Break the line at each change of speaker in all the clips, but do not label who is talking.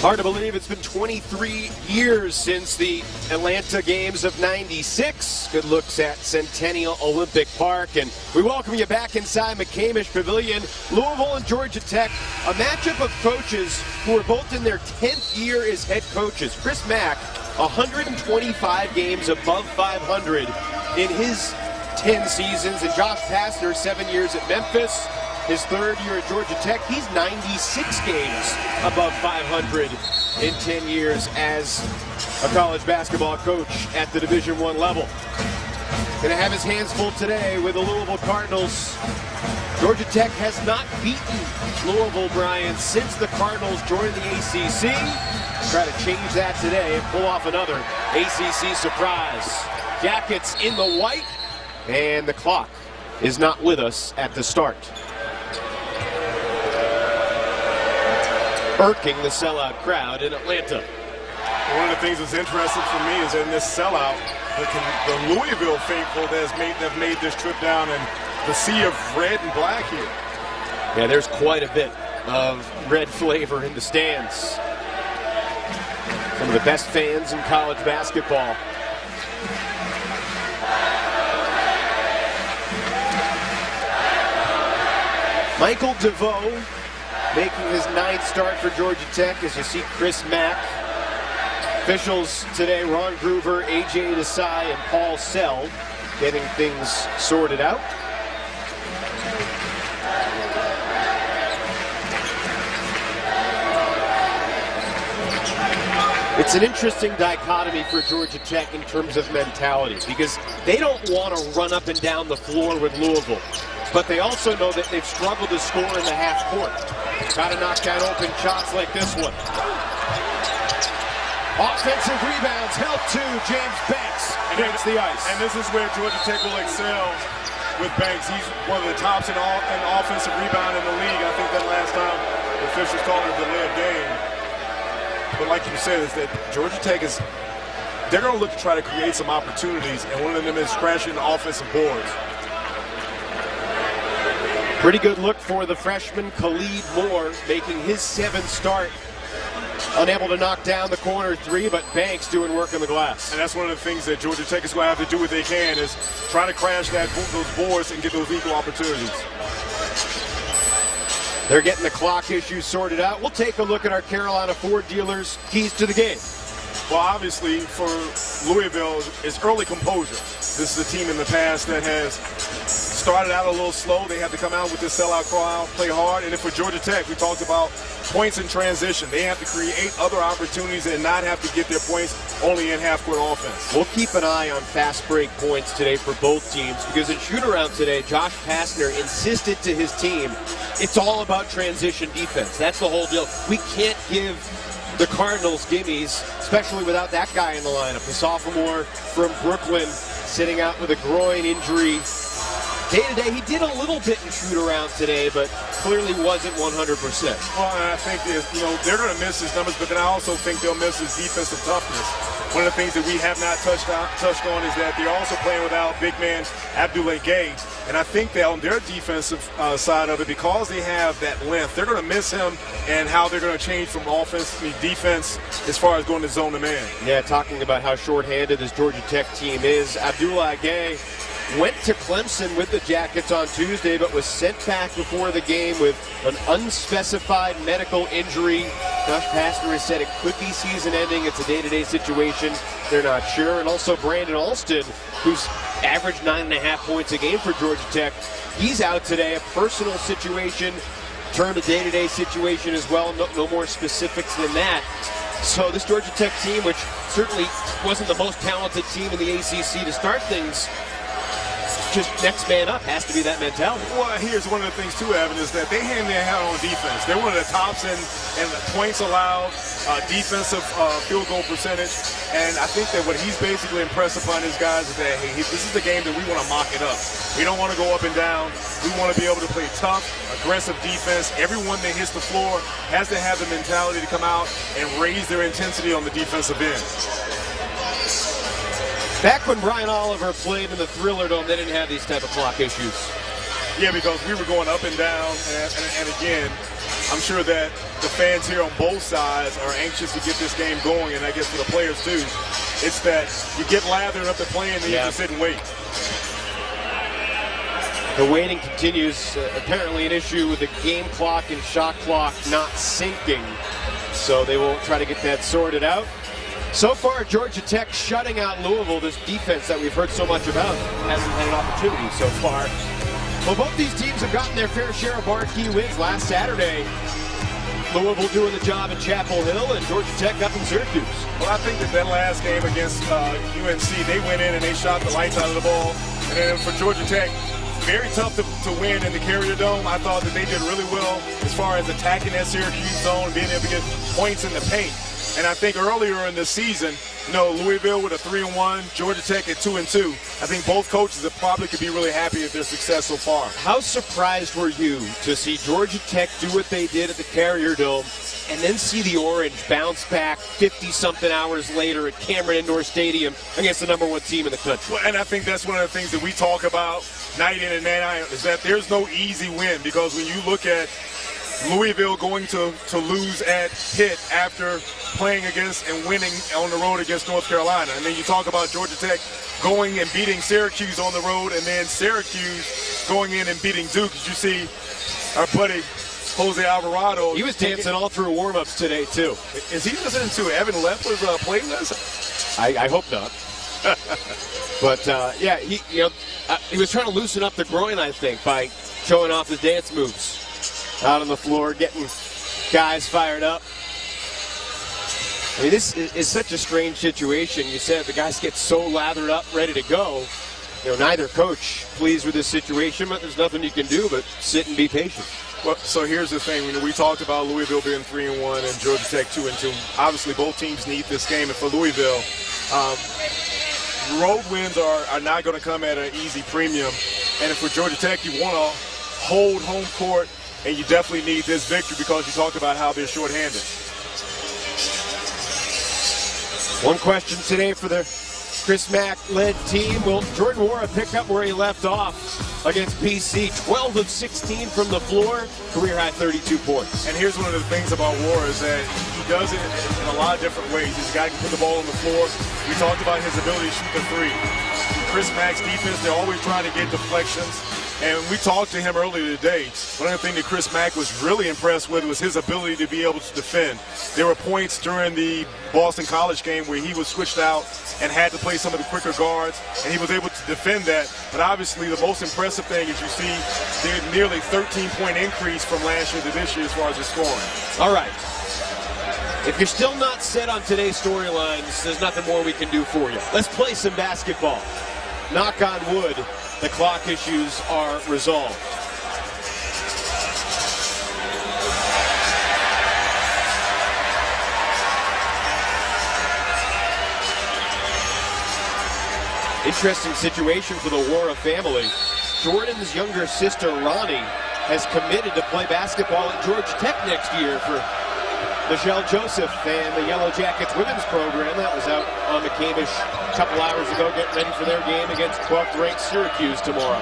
Hard to believe it's been 23 years since the Atlanta Games of '96. Good looks at Centennial Olympic Park. And we welcome you back inside McCamish Pavilion. Louisville and Georgia Tech, a matchup of coaches who are both in their 10th year as head coaches. Chris Mack, 125 games above 500 in his 10 seasons. And Josh Pastner, 7 years at Memphis. His third year at Georgia Tech, he's 96 games above 500 in 10 years as a college basketball coach at the Division I level. Going to have his hands full today with the Louisville Cardinals. Georgia Tech has not beaten Louisville, Brian, since the Cardinals joined the ACC. Try to change that today and pull off another ACC surprise. Jackets in the white, and the clock is not with us at the start. Irking the sellout crowd in Atlanta.
One of the things that's interesting for me is in this sellout, the Louisville faithful that have made this trip down in the sea of red and black here.
Yeah, there's quite a bit of red flavor in the stands. Some of the best fans in college basketball. Michael DeVoe making his 9th start for Georgia Tech, as you see Chris Mack. Officials today, Ron Groover, A.J. Desai, and Paul Sell getting things sorted out. It's an interesting dichotomy for Georgia Tech in terms of mentality, because they don't want to run up and down the floor with Louisville, but they also know that they've struggled to score in the half court. Got to knock down open shots like this one. Offensive rebounds, help to James Banks against the ice. And
this is where Georgia Tech will excel with Banks. He's one of the tops in offensive rebound in the league. I think that last time the officials called it a delay of game. But like you said, is that Georgia Tech is, they're going to look to try to create some opportunities, and one of them is crashing the offensive boards.
Pretty good look for the freshman Khalid Moore, making his 7th start. Unable to knock down the corner three, but Banks doing work on the glass.
And that's one of the things that Georgia Tech is going to have to do what they can, is try to crash those boards and get those equal opportunities.
They're getting the clock issue sorted out. We'll take a look at our Carolina Ford dealers' keys to the game.
Well, obviously, for Louisville, it's early composure. This is a team in the past that has started out a little slow. They have to come out with this sellout crowd, play hard. And then for Georgia Tech, we talked about points in transition. They have to create other opportunities and not have to get their points only in half-court offense.
We'll keep an eye on fast break points today for both teams, because in shoot-around today, Josh Pastner insisted to his team, it's all about transition defense. That's the whole deal. We can't give the Cardinals gimmies, especially without that guy in the lineup. The sophomore from Brooklyn sitting out with a groin injury. Day-to-day, he did a little bit in shoot-around today, but clearly wasn't 100%.
Well, and I think they're going to miss his numbers, but then I also think they'll miss his defensive toughness. One of the things that we have not touched on is that they're also playing without big man Abdoulaye Gay. And I think that on their defensive side of it, because they have that length, they're going to miss him, and how they're going to change from offense to defense as far as going to zone to man.
Yeah, talking about how shorthanded this Georgia Tech team is. Abdoulaye Gay went to Clemson with the Jackets on Tuesday, but was sent back before the game with an unspecified medical injury. Josh Pastner has said it could be season-ending. It's a day-to-day situation. They're not sure. And also Brandon Alston, who's averaged 9.5 points a game for Georgia Tech. He's out today. A personal situation turned a day-to-day situation as well. No more specifics than that. So this Georgia Tech team, which certainly wasn't the most talented team in the ACC to start things, just next man up has to be that mentality.
Well, here's one of the things too, Evan, is that they hang their hat on defense. They're one of the tops in the points allowed, defensive field goal percentage, and I think that what he's basically impressed upon his guys is that, hey, this is the game that we want to mock it up. We don't want to go up and down. We want to be able to play tough, aggressive defense. Everyone that hits the floor has to have the mentality to come out and raise their intensity on the defensive end.
Back when Brian Oliver played in the Thriller Dome, they didn't have these type of clock issues.
Yeah, because we were going up and down, and again, I'm sure that the fans here on both sides are anxious to get this game going, and I guess for the players too. It's that you get lathered up to playing, and you just sit and wait.
The waiting continues. Apparently an issue with the game clock and shot clock not syncing, so they will try to get that sorted out. So far, Georgia Tech shutting out Louisville. This defense that we've heard so much about hasn't had an opportunity so far. Well, both these teams have gotten their fair share of marquee wins. Last Saturday, Louisville doing the job at Chapel Hill and Georgia Tech up in Syracuse.
Well, I think that last game against UNC, they went in and they shot the lights out of the ball. And then for Georgia Tech, very tough to win in the Carrier Dome. I thought that they did really well as far as attacking that Syracuse zone, being able to get points in the paint. And I think earlier in the season, Louisville with a 3-1, Georgia Tech at 2-2. I think both coaches probably could be really happy with their success so far.
How surprised were you to see Georgia Tech do what they did at the Carrier Dome and then see the Orange bounce back 50-something hours later at Cameron Indoor Stadium against the #1 team in the country?
Well, and I think that's one of the things that we talk about night in and night out is that there's no easy win, because when you look at Louisville going to lose at Pitt after playing against and winning on the road against North Carolina. And then you talk about Georgia Tech going and beating Syracuse on the road, and then Syracuse going in and beating Duke. As you see our buddy Jose Alvarado.
He was dancing all through warm-ups today, too.
Is he listening to Evan Leffler's playlist?
I hope not. But, yeah, he was trying to loosen up the groin, I think, by showing off his dance moves out on the floor, getting guys fired up. I mean, this is such a strange situation. You said the guys get so lathered up, ready to go. Neither coach pleased with this situation, but there's nothing you can do but sit and be patient.
Well, so here's the thing. We talked about Louisville being 3-1 and Georgia Tech 2-2. Obviously, both teams need this game. And for Louisville, road wins are not going to come at an easy premium. And for Georgia Tech, you want to hold home court, and you definitely need this victory because you talked about how they're shorthanded.
One question today for the Chris Mack-led team. Will Jordan Wara pick up where he left off against BC? 12 of 16 from the floor, career-high 32 points.
And here's one of the things about Wara is that he does it in a lot of different ways. He's a guy who can put the ball on the floor. We talked about his ability to shoot the three. Chris Mack's defense, they're always trying to get deflections. And we talked to him earlier today. One of the things that Chris Mack was really impressed with was his ability to be able to defend. There were points during the Boston College game where he was switched out and had to play some of the quicker guards, and he was able to defend that. But obviously the most impressive thing is you see the nearly 13-point increase from last year to this year as far as his scoring.
All right. If you're still not set on today's storylines, there's nothing more we can do for you. Let's play some basketball. Knock on wood, the clock issues are resolved. Interesting situation for the Wara family. Jordan's younger sister, Ronnie, has committed to play basketball at Georgia Tech next year for Michelle Joseph and the Yellow Jackets women's program. That was out on McCamish a couple hours ago, getting ready for their game against 12th-ranked Syracuse tomorrow.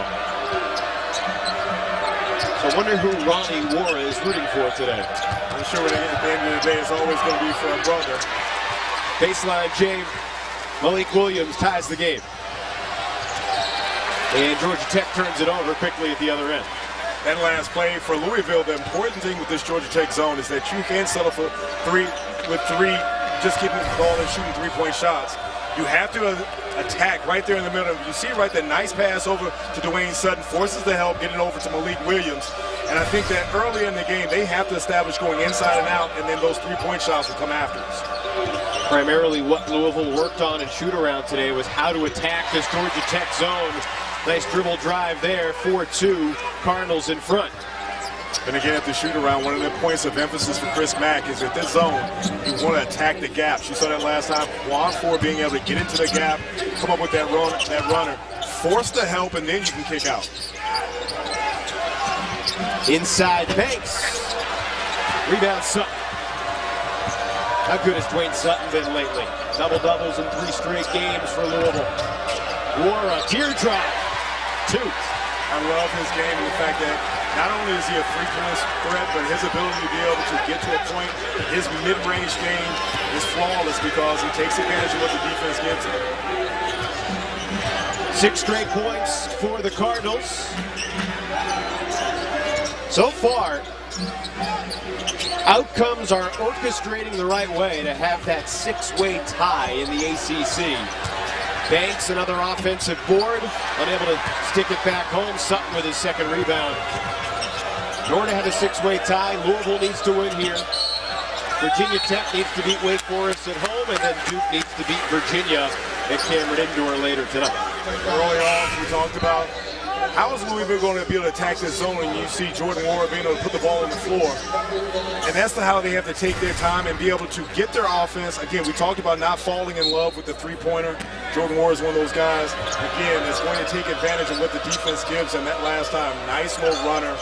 So I wonder who Ronnie Wara is rooting for today.
I'm sure at the end of the day, it's always going to be for a brother.
Baseline, James. Malik Williams ties the game. And Georgia Tech turns it over quickly at the other end.
That last play for Louisville, the important thing with this Georgia Tech zone is that you can settle for three, just keeping the ball and shooting three-point shots. You have to attack right there in the middle. You see right there, nice pass over to Dwayne Sutton, forces the help, getting over to Malik Williams. And I think that early in the game, they have to establish going inside and out, and then those three-point shots will come after us. Primarily what Louisville worked on in shoot-around today was how to attack this Georgia Tech zone. Nice dribble drive there, 4-2, Cardinals in front. And again, at the shoot-around, one of the points of emphasis for Chris Mack is that this zone, you want to attack the gaps. You saw that last time. Juan Ford being able to get into the gap, come up with that runner, force the help, and then you can kick out. Inside Banks. Rebound Sutton. How good has Dwayne Sutton been lately? Double-doubles in 3 straight games for Louisville. Wara, teardrop. 2. I love his game and the fact that not only is he a three-point threat, but his ability to be able to get to a point, his mid-range game is flawless because he takes advantage of what the defense gives him.
6 straight points for the Cardinals. So far, outcomes are orchestrating the right way to have that 6-way tie in the ACC. Banks, another offensive board, unable to stick it back home. Sutton with his second rebound. In order to have a 6-way tie, Louisville needs to win here. Virginia Tech needs to beat Wake Forest at home, and then Duke needs to beat Virginia at Cameron Indoor later tonight.
Early on, we talked about how is Louisville going to be able to attack this zone when you see Jordan Moore being able to put the ball on the floor. And that's how they have to take their time and be able to get their offense. Again, we talked about not falling in love with the three-pointer. Jordan Moore is one of those guys, again, that's going to take advantage of what the defense gives them that last time. Nice little runner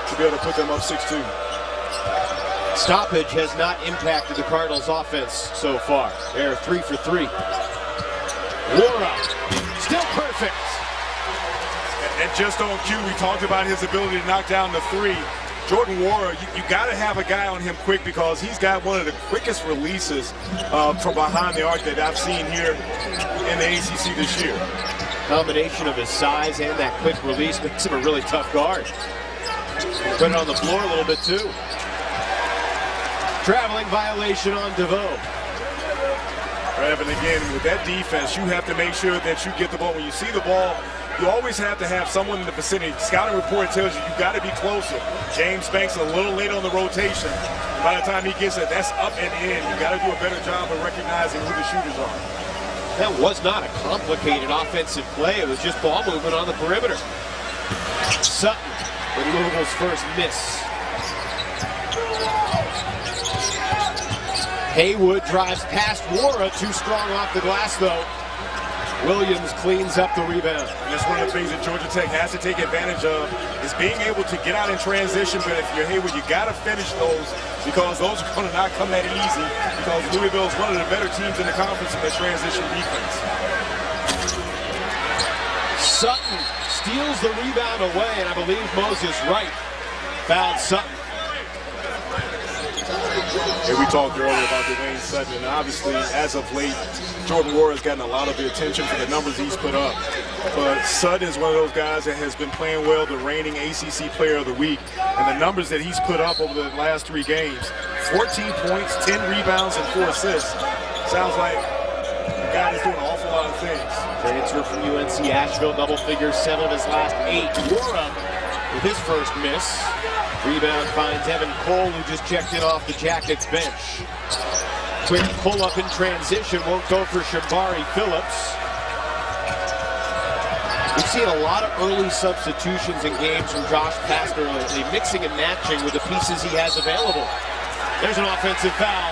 to be able to put them up 6-2.
Stoppage has not impacted the Cardinals' offense so far. They're 3 for 3. Wara, still perfect.
And just on cue, we talked about his ability to knock down the three. Jordan Wara, you got to have a guy on him quick because he's got one of the quickest releases from behind the arc that I've seen here in the ACC this year.
Combination of his size and that quick release makes him a really tough guard. Put it on the floor a little bit too. Traveling violation on DeVoe.
And again, with that defense, you have to make sure that you get the ball. When you see the ball, you always have to have someone in the vicinity. Scouting report tells you got to be closer. James Banks a little late on the rotation. By the time he gets it, that's up and in. You got to do a better job of recognizing who the shooters are.
That was not a complicated offensive play. It was just ball movement on the perimeter. Sutton with Louisville's first miss. Haywood drives past Wara, too strong off the glass though. Williams cleans up the rebound.
And that's one of the things that Georgia Tech has to take advantage of is being able to get out in transition. But if you're Haywood, you got to finish those because those are going to not come that easy because Louisville is one of the better teams in the conference in the transition defense.
Sutton steals the rebound away, and I believe Moses Wright fouled Sutton.
Hey, we talked earlier about Dwayne Sutton, and obviously, as of late, Jordan Wara has gotten a lot of the attention for the numbers he's put up. But Sutton is one of those guys that has been playing well, the reigning ACC Player of the Week. And the numbers that he's put up over the last 3 games, 14 points, 10 rebounds, and 4 assists. Sounds like the guy is doing an awful lot of things.
Transfer from UNC Asheville, double figures, 7 of his last 8. Wara with his first miss. Rebound finds Evan Cole, who just checked in off the Jackets bench. Quick pull-up in transition, won't go for Shabari Phillips. We've seen a lot of early substitutions in games from Josh Pastner lately, mixing and matching with the pieces he has available. There's an offensive foul.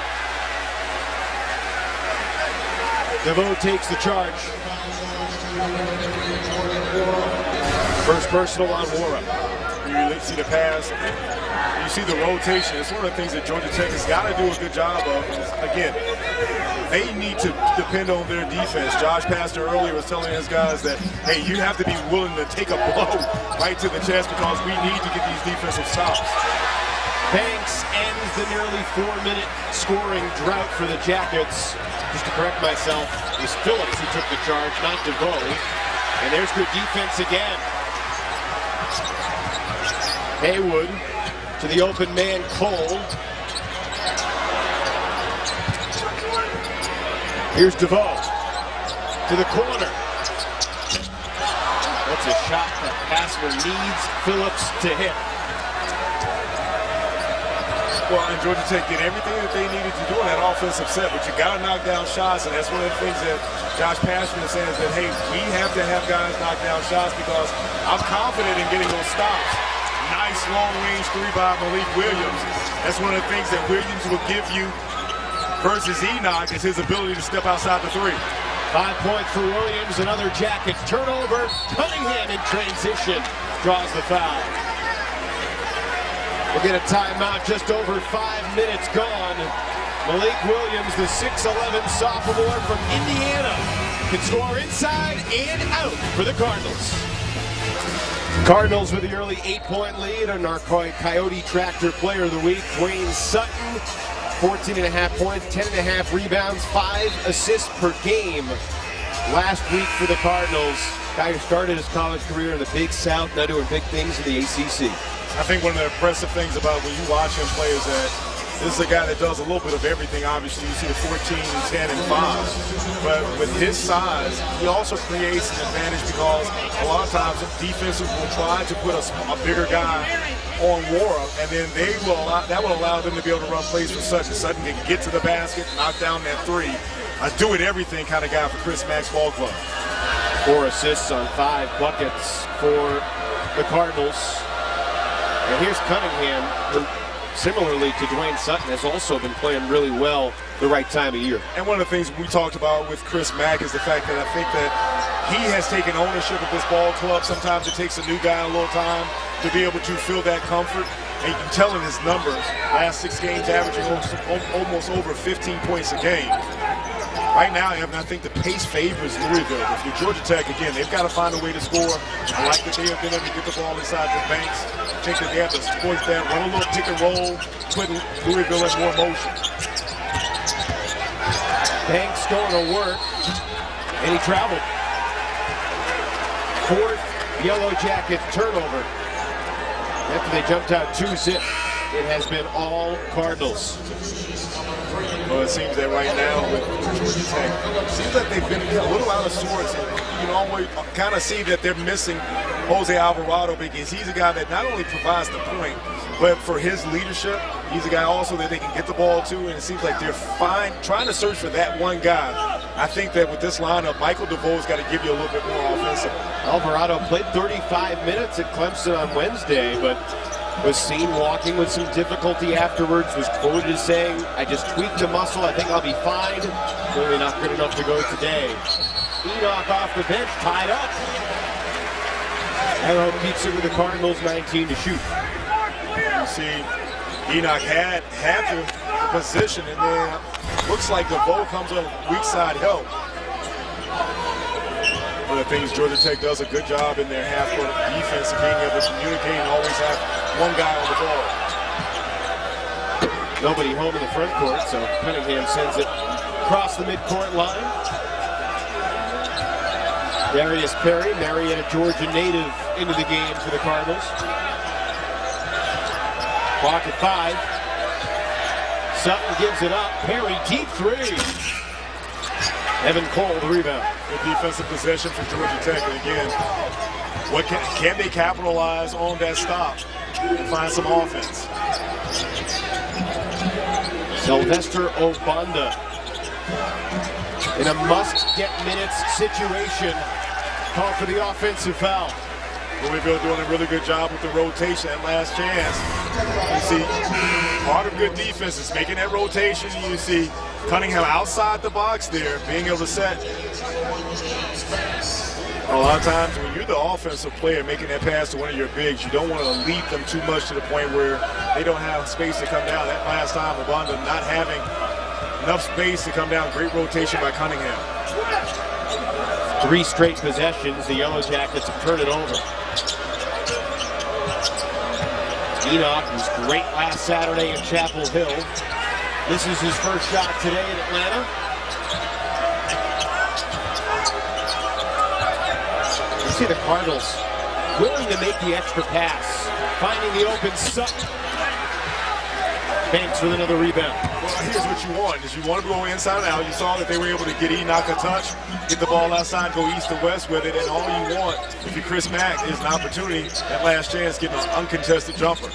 DeVoe takes the charge. First personal on Wara.
You see the pass, you see the rotation. It's one of the things that Georgia Tech has got to do a good job of. Again, they need to depend on their defense. Josh Pastner earlier was telling his guys that, hey, you have to be willing to take a blow right to the chest because we need to get these defensive stops.
Banks ends the nearly 4-minute scoring drought for the Jackets. Just to correct myself, it was Phillips who took the charge, not DeVoe. And there's good defense again. Haywood to the open man, Cole. Here's DeVoe to the corner. That's a shot that Pastner needs Phillips to hit.
Well, and Georgia Tech did everything that they needed to do in that offensive set, but you got to knock down shots, and that's one of the things that Josh Pastner is saying is that, hey, we have to have guys knock down shots because I'm confident in getting those stops. Nice long-range 3 by Malik Williams. That's one of the things that Williams will give you versus Enoch is his ability to step outside the 3.
5 points for Williams, another Jackets turnover. Cunningham in transition draws the foul. We'll get a timeout, just over 5 minutes gone. Malik Williams, the 6'11 sophomore from Indiana, can score inside and out for the Cardinals. Cardinals with the early 8-point lead on our Coyote Tractor Player of the Week, Dwayne Sutton. 14.5 points, 10.5 rebounds, 5 assists per game last week for the Cardinals. Guy who started his college career in the Big South, now doing big things in the ACC.
I think one of the impressive things about when you watch him play is that this is a guy that does a little bit of everything. Obviously, you see the 14, 10, and 5. But with his size, he also creates an advantage because a lot of times defenses will try to put a bigger guy on Wara, and then that will allow them to be able to run plays for Sutton. Sutton can get to the basket, knock down that three. A do-it-everything kind of guy for Chris Mack's ball club.
4 assists on 5 buckets for the Cardinals. And here's Cunningham, who, similarly to Dwayne Sutton, has also been playing really well the right time of year.
And one of the things we talked about with Chris Mack is the fact that I think that he has taken ownership of this ball club. Sometimes it takes a new guy a little time to be able to feel that comfort. And you can tell in his numbers, last 6 games averaging almost over 15 points a game. Right now, Evan, I think the pace favors Louisville. If you're Georgia Tech, again, they've got to find a way to score. I like that they have been able to get the ball inside the banks. I think that they have to exploit that, run a little pick and roll, put Louisville in more motion.
Banks going to work, and he traveled. 4th Yellow Jacket turnover. After they jumped out 2-zip, it has been all Cardinals.
Well, it seems that right now with Georgia Tech, it seems like they've been a little out of sorts. And you can always kind of see that they're missing Jose Alvarado because he's a guy that not only provides the point, but for his leadership, he's a guy also that they can get the ball to. And it seems like they're trying to search for that one guy. I think that with this lineup, Michael DeVoe's got to give you a little bit more offensive.
Alvarado played 35 minutes at Clemson on Wednesday, but was seen walking with some difficulty afterwards, was quoted as saying, "I just tweaked a muscle, I think I'll be fine. Really not good enough to go today." Enoch off the bench, tied up. Arrow keeps it with the Cardinals, 19 to shoot.
You see, Enoch had the position, and then looks like DeVoe comes on weak side help. One of the things Georgia Tech does a good job in their half-court defense of being able to communicate and always have one guy on the ball.
Nobody home in the front court, so Cunningham sends it across the midcourt line. Darius Perry, Marietta, Georgia native, into the game for the Cardinals. Clock at 5. Sutton gives it up. Perry, deep 3. Evan Cole, the rebound.
Good defensive possession for Georgia Tech. And again, what can they capitalize on that stop and find some offense?
Sylvester Obanda in a must-get-minutes situation. Call for the offensive foul.
Louisville doing a really good job with the rotation at last chance. You see, part of good defense is making that rotation. You see Cunningham outside the box there, being able to set. A lot of times when you're the offensive player making that pass to one of your bigs, you don't want to lead them too much to the point where they don't have space to come down. That last time, Obanda not having enough space to come down. Great rotation by Cunningham.
3 straight possessions. The Yellow Jackets have turned it over. Enoch was great last Saturday at Chapel Hill. This is his first shot today in Atlanta. You see the Cardinals willing to make the extra pass, finding the open Sutton. Banks with another rebound.
Well, here's what you want, is you want to go inside and out. You saw that they were able to get Enoch a touch, get the ball outside, go east to west with it, and all you want, if you're Chris Mack, is an opportunity at last chance getting an uncontested jumper.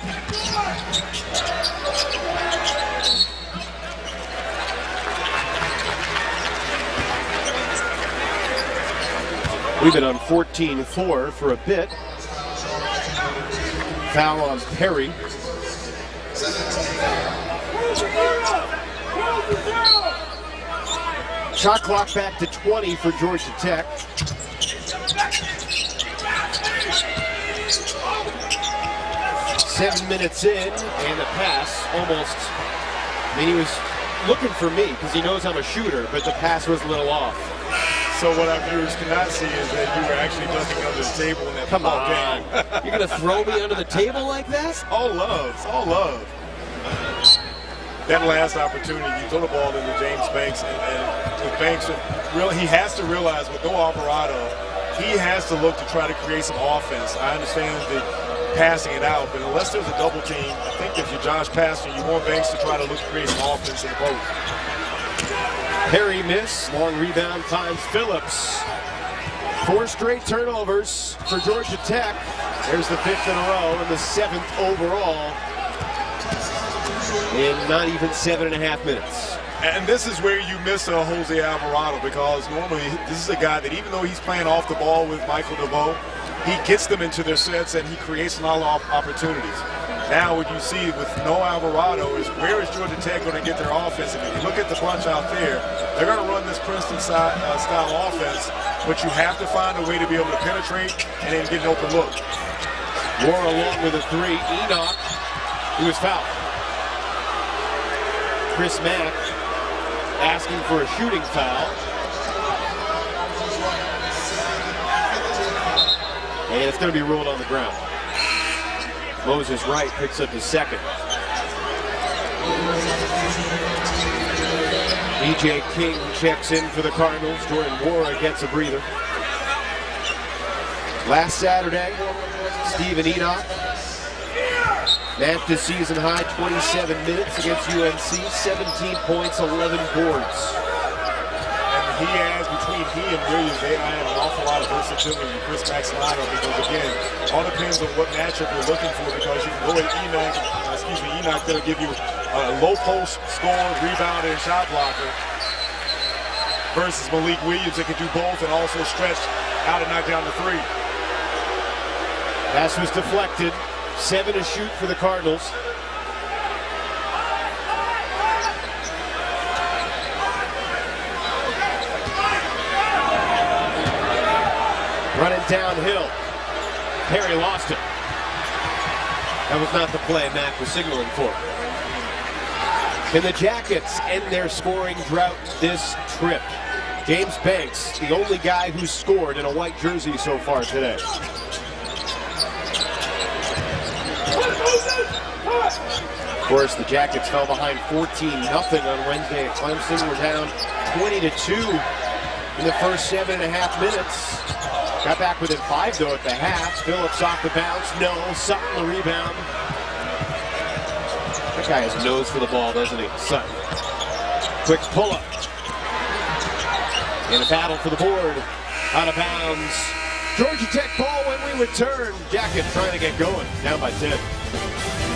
We've been on 14-4 for a bit. Foul on Perry. Shot clock back to 20 for Georgia Tech. Seven minutes in, and the pass almost, I mean, he was looking for me because he knows I'm a shooter, but the pass was a little off.
So what our viewers cannot see is that you were actually ducking under the table in that football game.
You're going to throw me under the table like that?
All love. All love. That last opportunity, you throw the ball into James Banks, and with Banks, he has to realize with no Alvarado, he has to look to try to create some offense. I understand the passing it out, but unless there's a double team, I think if you're Josh Pastner, you want Banks to try to look to create some offense in the post.
Perry miss, long rebound finds Phillips. 4 straight turnovers for Georgia Tech. There's the 5th in a row and the 7th overall in not even 7.5 minutes.
And this is where you miss Jose Alvarado, because normally this is a guy that, even though he's playing off the ball with Michael DeVoe, he gets them into their sets and he creates a lot of opportunities. Now what you see with no Alvarado is, where is Georgia Tech going to get their offense? And if you look at the bunch out there, they're going to run this Princeton style offense, but you have to find a way to be able to penetrate and then get an open look.
War along with a 3. Enoch, who was fouled. Chris Mack asking for a shooting foul. And it's going to be ruled on the ground. Moses Wright picks up his 2nd. E.J. King checks in for the Cardinals. Jordan Wara gets a breather. Last Saturday, Stephen Enoch matched his season high 27 minutes against UNC, 17 points, 11 boards.
He has, between he and Williams, they have an awful lot of versatility in Chris Mack's lineup, because again, all depends on what matchup you're looking for, because you can go at Enoch that'll give you a low post score, rebound, and shot blocker, versus Malik Williams that can do both and also stretch out and knock down the 3.
Pass was deflected. 7 to shoot for the Cardinals. Running downhill. Perry lost it. That was not the play Mack was signaling for. Can the Jackets end their scoring drought this trip? James Banks, the only guy who's scored in a white jersey so far today. Of course, the Jackets fell behind 14-0 on Wednesday at Clemson. We're down 20-2 in the first 7.5 minutes. Got back within 5, though, at the half. Phillips off the bounce. No. Sutton the rebound. That guy has a nose for the ball, doesn't he? Sutton. Quick pull-up. In a battle for the board. Out of bounds. Georgia Tech ball when we return. Jackets trying to get going. Down by 10.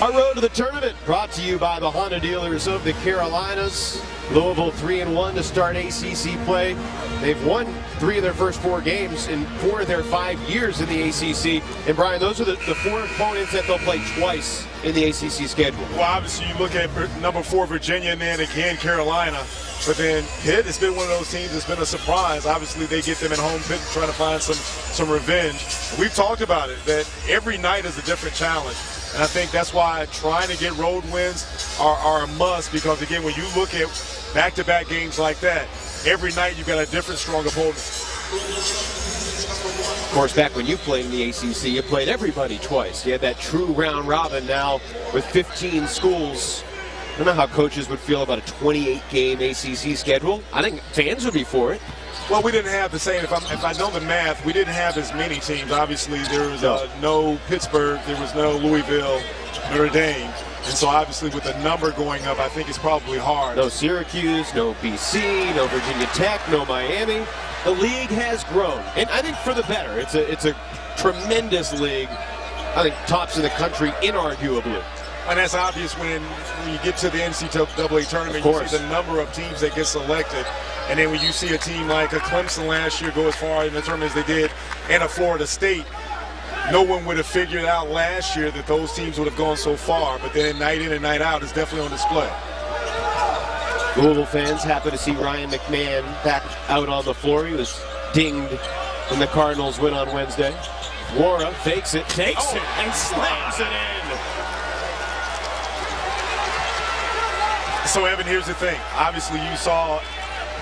Our road to the tournament brought to you by the Honda dealers of the Carolinas. Louisville 3-1 to start ACC play. They've won 3 of their first 4 games in 4 of their 5 years in the ACC. And Brian, those are the 4 opponents that they'll play twice in the ACC schedule.
Well, obviously you look at number 4 Virginia, and then again Carolina. But then Pitt has been one of those teams that's been a surprise. Obviously they get them at home, Pitt trying to find some revenge. We've talked about it, that every night is a different challenge. And I think that's why trying to get road wins are a must, because again, when you look at back-to-back games like that, every night you've got a different strong opponent.
Of course, back when you played in the ACC, you played everybody twice. You had that true round robin. Now with 15 schools, I don't know how coaches would feel about a 28-game ACC schedule. I think fans would be for it.
Well, we didn't have the same, if I know the math, we didn't have as many teams. Obviously, there was no Pittsburgh, there was no Louisville, Notre Dame. And so obviously with the number going up, I think it's probably hard.
No Syracuse, no BC, no Virginia Tech, no Miami. The league has grown, and I think for the better. It's a tremendous league. I think tops in the country, inarguably.
And that's obvious when you get to the NCAA tournament, you see the number of teams that get selected. And then when you see a team like a Clemson last year go as far in the tournament as they did, and a Florida State, no one would have figured out last year that those teams would have gone so far. But then night in and night out is definitely on display.
Louisville fans happy to see Ryan McMahon back out on the floor. He was dinged when the Cardinals win on Wednesday. Wara fakes it, takes it, and slams it in.
So, Evan, here's the thing. Obviously, you saw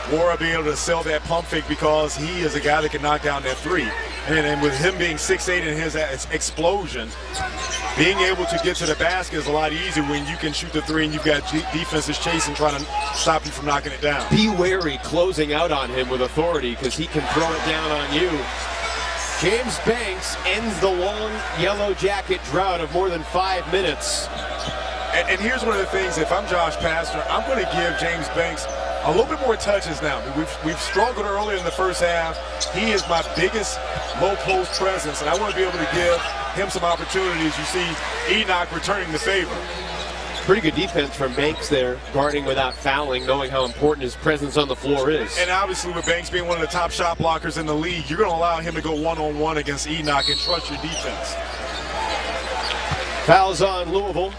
Wara being able to sell that pump fake because he is a guy that can knock down that three. And with him being 6'8" and his explosion, being able to get to the basket is a lot easier when you can shoot the three and you've got defenses chasing, trying to stop you from knocking it down.
Be wary closing out on him with authority because he can throw it down on you. James Banks ends the long Yellow Jacket drought of more than 5 minutes.
And here's one of the things, if I'm Josh Pastner, I'm going to give James Banks a little bit more touches now. We've struggled earlier in the first half. He is my biggest low post presence, and I want to be able to give him some opportunities. You see Enoch returning the favor.
Pretty good defense from Banks there, guarding without fouling, knowing how important his presence on the floor is.
And obviously with Banks being one of the top shot blockers in the league, you're going to allow him to go one-on-one against Enoch and trust your defense.
Fouls on Louisville.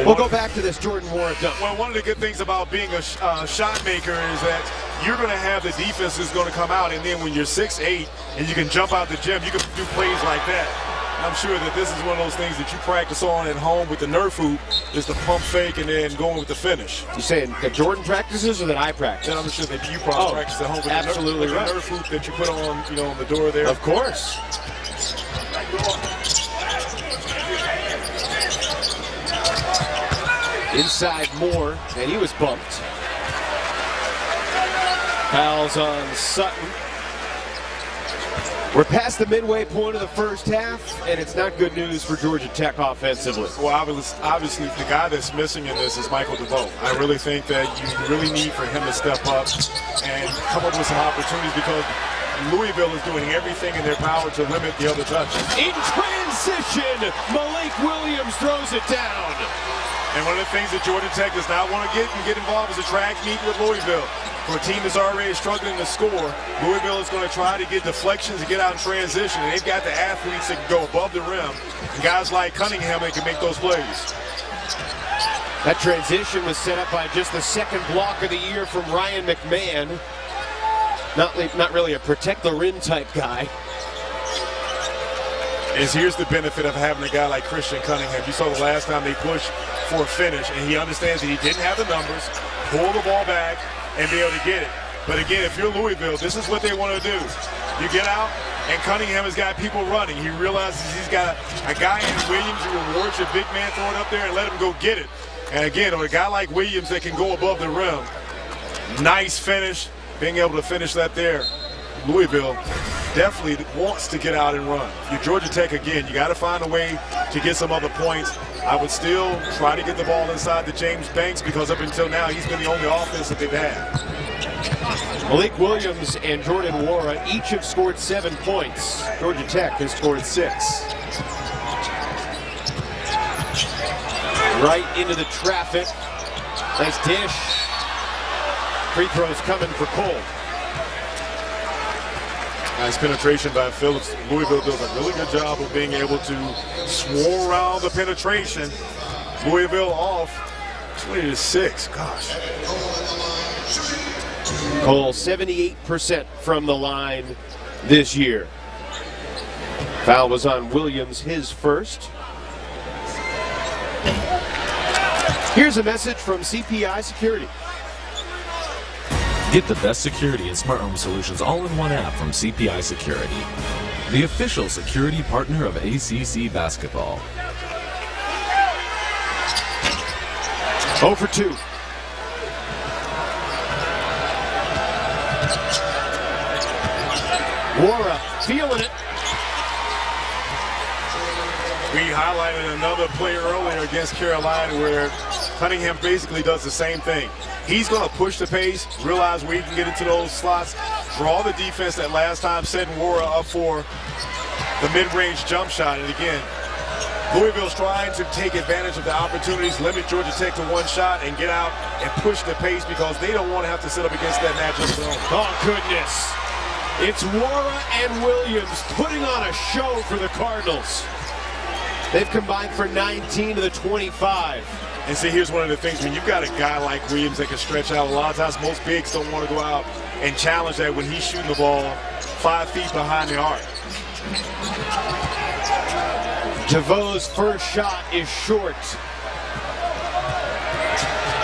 We'll go back to this Jordan Wara dunk.
Well, one of the good things about being a shot maker is that you're going to have the defense is going to come out, and then when you're 6'8" and you can jump out the gym, you can do plays like that. I'm sure that this is one of those things that you practice on at home with the Nerf hoop, is the pump fake and then going with the finish.
You saying that Jordan practices or that I practice?
And I'm sure that you probably practice at home with
absolutely
the Nerf hoop that you put on, on the door there.
Of course. Inside Moore, and he was bumped. Fouls on Sutton. We're past the midway point of the first half, and it's not good news for Georgia Tech offensively.
Well, obviously, the guy that's missing in this is Michael DeVoe. I really think that you really need for him to step up and come up with some opportunities because Louisville is doing everything in their power to limit the other touches.
In transition, Malik Williams throws it down.
And one of the things that Georgia Tech does not want to get involved is a track meet with Louisville. For a team that's already struggling to score, Louisville is going to try to get deflections and get out in transition. And they've got the athletes that can go above the rim. And guys like Cunningham that can make those plays.
That transition was set up by just the second block of the year from Ryan McMahon. Not really a protect the rim type guy.
Here's the benefit of having a guy like Christian Cunningham. You saw the last time they pushed for a finish, and he understands that he didn't have the numbers, pull the ball back, and be able to get it. But again, if you're Louisville, this is what they want to do. You get out, and Cunningham has got people running. He realizes he's got a guy in Williams who rewards your big man, throw it up there and let him go get it. And again, with a guy like Williams that can go above the rim, nice finish, being able to finish that there. Louisville definitely wants to get out and run. If you're Georgia Tech, again, you got to find a way to get some other points. I would still try to get the ball inside to James Banks because up until now, he's been the only offense that they've had.
Malik Williams and Jordan Wara each have scored 7 points. Georgia Tech has scored 6. Right into the traffic. Nice dish. Free throws coming for Cole.
Nice penetration by Phillips. Louisville does a really good job of being able to swarm around the penetration. Louisville off 20-6. Gosh.
Cole 78% from the line this year. Foul was on Williams, his first. Here's a message from CPI Security.
Get the best security and smart home solutions all in one app from CPI Security, the official security partner of ACC basketball.
0 for 2. Wara feeling it.
We highlighted another play earlier against Carolina where Cunningham basically does the same thing. He's going to push the pace, realize where he can get into those slots, draw the defense that last time, setting Wara up for the mid-range jump shot. And again, Louisville's trying to take advantage of the opportunities, limit Georgia Tech to one shot, and get out and push the pace because they don't want to have to sit up against that matchup zone.
Oh, goodness. It's Wara and Williams putting on a show for the Cardinals. They've combined for 19 of the 25.
And see, here's one of the things. When you've got a guy like Williams that can stretch out, a lot of times most bigs don't want to go out and challenge that when he's shooting the ball 5 feet behind the arc.
DeVoe's first shot is short.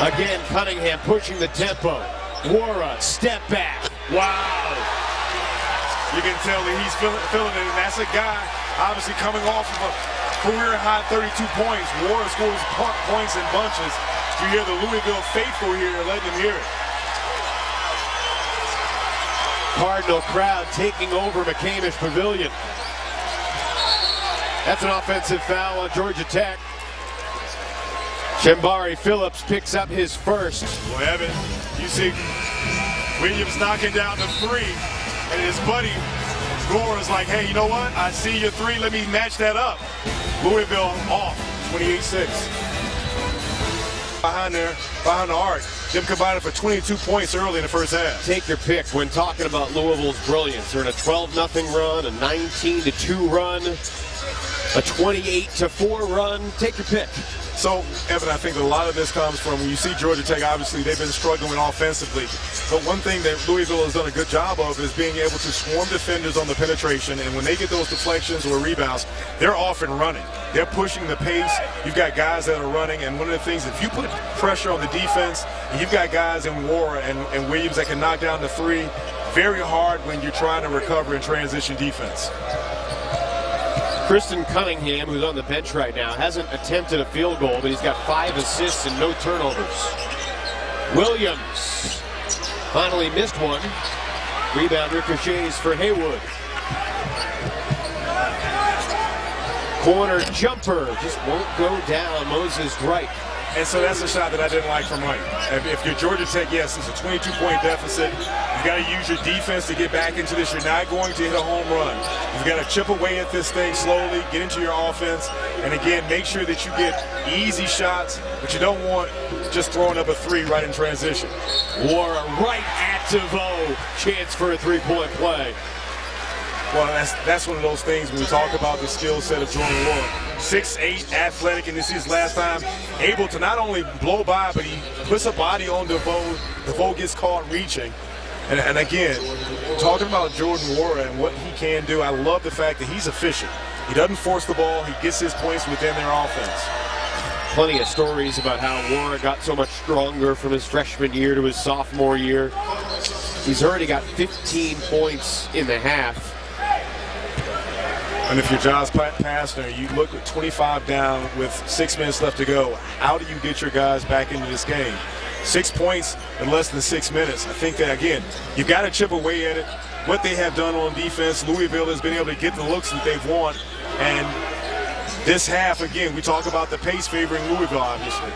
Again, Cunningham pushing the tempo. Wara, step back. Wow.
You can tell that he's feeling it, and that's a guy obviously coming off of a career-high 32 points. Wara scores points in bunches. You hear the Louisville faithful here letting him hear it.
Cardinal crowd taking over McCamish Pavilion. That's an offensive foul on Georgia Tech. Shembari Phillips picks up his first.
Well, Evan, you see Williams knocking down the three, and his buddy Gore is like, hey, you know what? I see your three. Let me match that up. Louisville off, 28-6. Behind the arc. Them combined for 22 points early in the first half.
Take your pick when talking about Louisville's brilliance. They're in a 12-0 run, a 19-2 run, a 28-4 run. Take your pick.
So, Evan, I think a lot of this comes from when you see Georgia Tech, obviously they've been struggling offensively. But one thing that Louisville has done a good job of is being able to swarm defenders on the penetration. And when they get those deflections or rebounds, they're off and running. They're pushing the pace. You've got guys that are running. And one of the things, if you put pressure on the defense, and you've got guys in Wara and Williams that can knock down the three, very hard when you're trying to recover in transition defense.
Kristen Cunningham, who's on the bench right now, hasn't attempted a field goal, but he's got 5 assists and no turnovers. Williams finally missed one. Rebound ricochets for Haywood. Corner jumper just won't go down. Moses Wright.
And so that's a shot that I didn't like from Wright. If you're Georgia Tech, yes, it's a 22-point deficit. You've got to use your defense to get back into this. You're not going to hit a home run. You've got to chip away at this thing slowly, get into your offense, and again, make sure that you get easy shots, but you don't want just throwing up a three right in transition.
Wara right at DeVoe. Chance for a three-point play.
Well, that's one of those things when we talk about the skill set of Jordan Wara. 6'8", athletic, and this is his last time able to not only blow by, but he puts a body on DeVoe. DeVoe gets caught reaching. And again, talking about Jordan Wara and what he can do, I love the fact that he's efficient. He doesn't force the ball. He gets his points within their offense.
Plenty of stories about how Wara got so much stronger from his freshman year to his sophomore year. He's already got 15 points in the half.
And if you're Josh Pastner, you look at 25 down with 6 minutes left to go. How do you get your guys back into this game? 6 points in less than 6 minutes. I think that, again, you've got to chip away at it. What they have done on defense, Louisville has been able to get the looks that they've want. And this half, again, we talk about the pace favoring Louisville, obviously.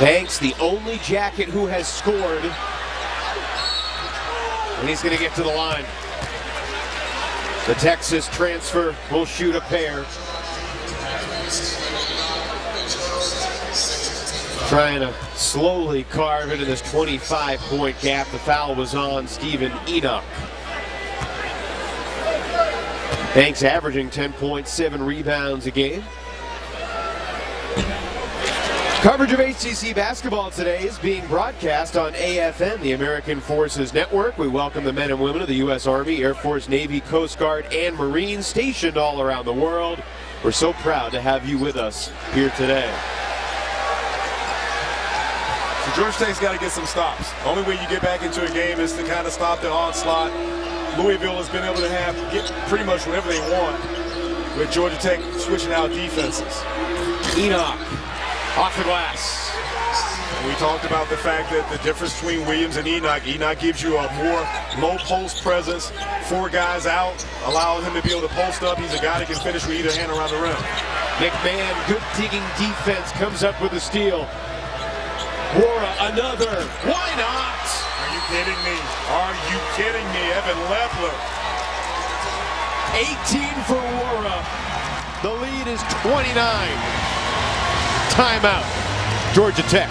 Banks, the only Jacket who has scored. And he's going to get to the line. The Texas transfer will shoot a pair. Trying to slowly carve into this 25-point gap. The foul was on Stephen Enoch. Banks averaging 10.7 rebounds a game. Coverage of HCC basketball today is being broadcast on AFN, the American Forces Network. We welcome the men and women of the U.S. Army, Air Force, Navy, Coast Guard, and Marines stationed all around the world. We're so proud to have you with us here today.
So Georgia Tech's got to get some stops. The only way you get back into a game is to kind of stop the onslaught. Louisville has been able to get pretty much whatever they want with Georgia Tech switching out defenses.
Enoch. Off the glass.
And we talked about the fact that the difference between Williams and Enoch gives you a more low post presence. 4 guys out, allowing him to be able to post up. He's a guy that can finish with either hand around the rim.
McMahon, good digging defense, comes up with a steal. Wara, another. Why not?
Are you kidding me? Are you kidding me? Evan Lepler.
18 for Wara. The lead is 29. Timeout, Georgia Tech.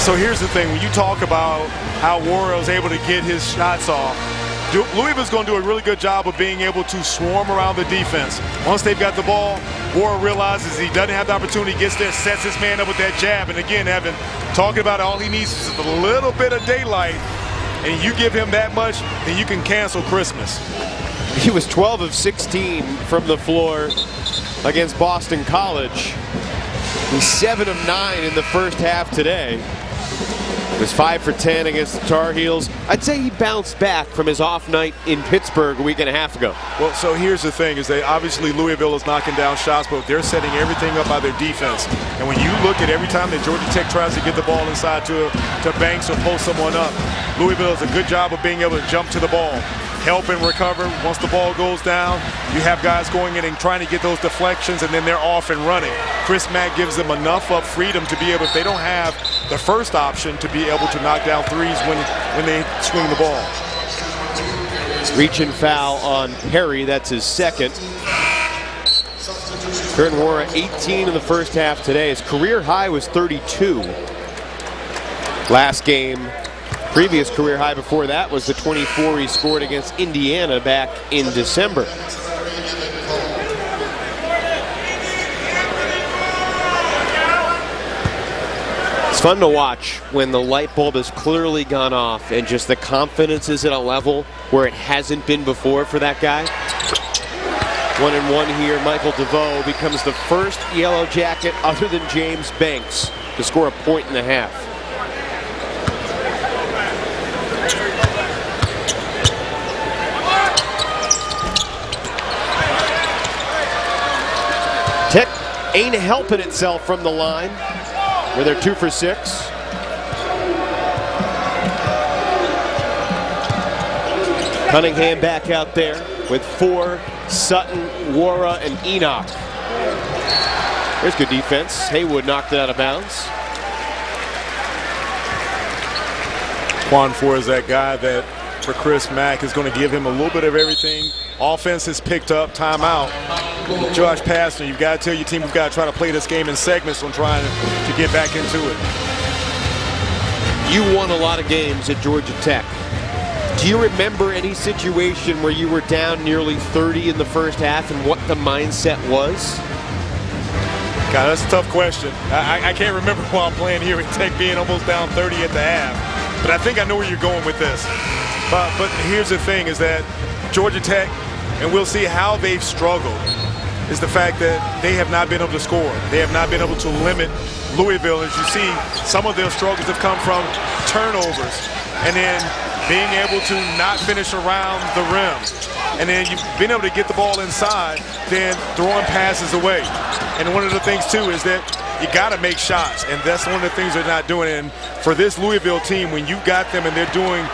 So here's the thing, when you talk about how Wara was able to get his shots off, Louisville's going to do a really good job of being able to swarm around the defense. Once they've got the ball, Wara realizes he doesn't have the opportunity, gets there, sets his man up with that jab. And again, Evan, talking about all he needs is a little bit of daylight, and you give him that much, then you can cancel Christmas.
He was 12 of 16 from the floor. against Boston College. He's 7 of 9 in the first half today. He was 5 for 10 against the Tar Heels. I'd say he bounced back from his off night in Pittsburgh a week and a half ago.
Well, so here's the thing, is that obviously Louisville is knocking down shots, but they're setting everything up by their defense. And when you look at every time that Georgia Tech tries to get the ball inside to Banks or post someone up, Louisville does a good job of being able to jump to the ball, help and recover. Once the ball goes down, you have guys going in and trying to get those deflections, and then they're off and running. Chris Mack gives them enough of freedom to be able, if they don't have the first option, to be able to knock down threes when they swing the ball.
Reach and foul on Perry. That's his second. Curtin Wara 18 in the first half today. His career high was 32. Last game, previous career high before that was the 24 he scored against Indiana back in December. It's fun to watch when the light bulb has clearly gone off and just the confidence is at a level where it hasn't been before for that guy. 1-and-1 here. Michael DeVoe becomes the first Yellow Jacket other than James Banks to score a point and a half. Tech ain't helping itself from the line, where they're 2 for 6. Cunningham back out there with 4. Sutton, Wara, and Enoch. There's good defense. Haywood knocked it out of bounds.
Quan Four is that guy that, for Chris Mack, is going to give him a little bit of everything. Offense has picked up, timeout. Josh Pastner, you've got to tell your team we've got to try to play this game in segments on trying to get back into it.
You won a lot of games at Georgia Tech. Do you remember any situation where you were down nearly 30 in the first half and what the mindset was?
God, that's a tough question. I can't remember while I'm playing here at Tech being almost down 30 at the half. But I think I know where you're going with this. But here's the thing, is that Georgia Tech, and we'll see how they've struggled, is the fact that they have not been able to score. They have not been able to limit Louisville. As you see, some of their struggles have come from turnovers and then being able to not finish around the rim. And then you've been able to get the ball inside, then throwing passes away. And one of the things, too, is that you got to make shots, and that's one of the things they're not doing. And for this Louisville team, when you've got them and they're doing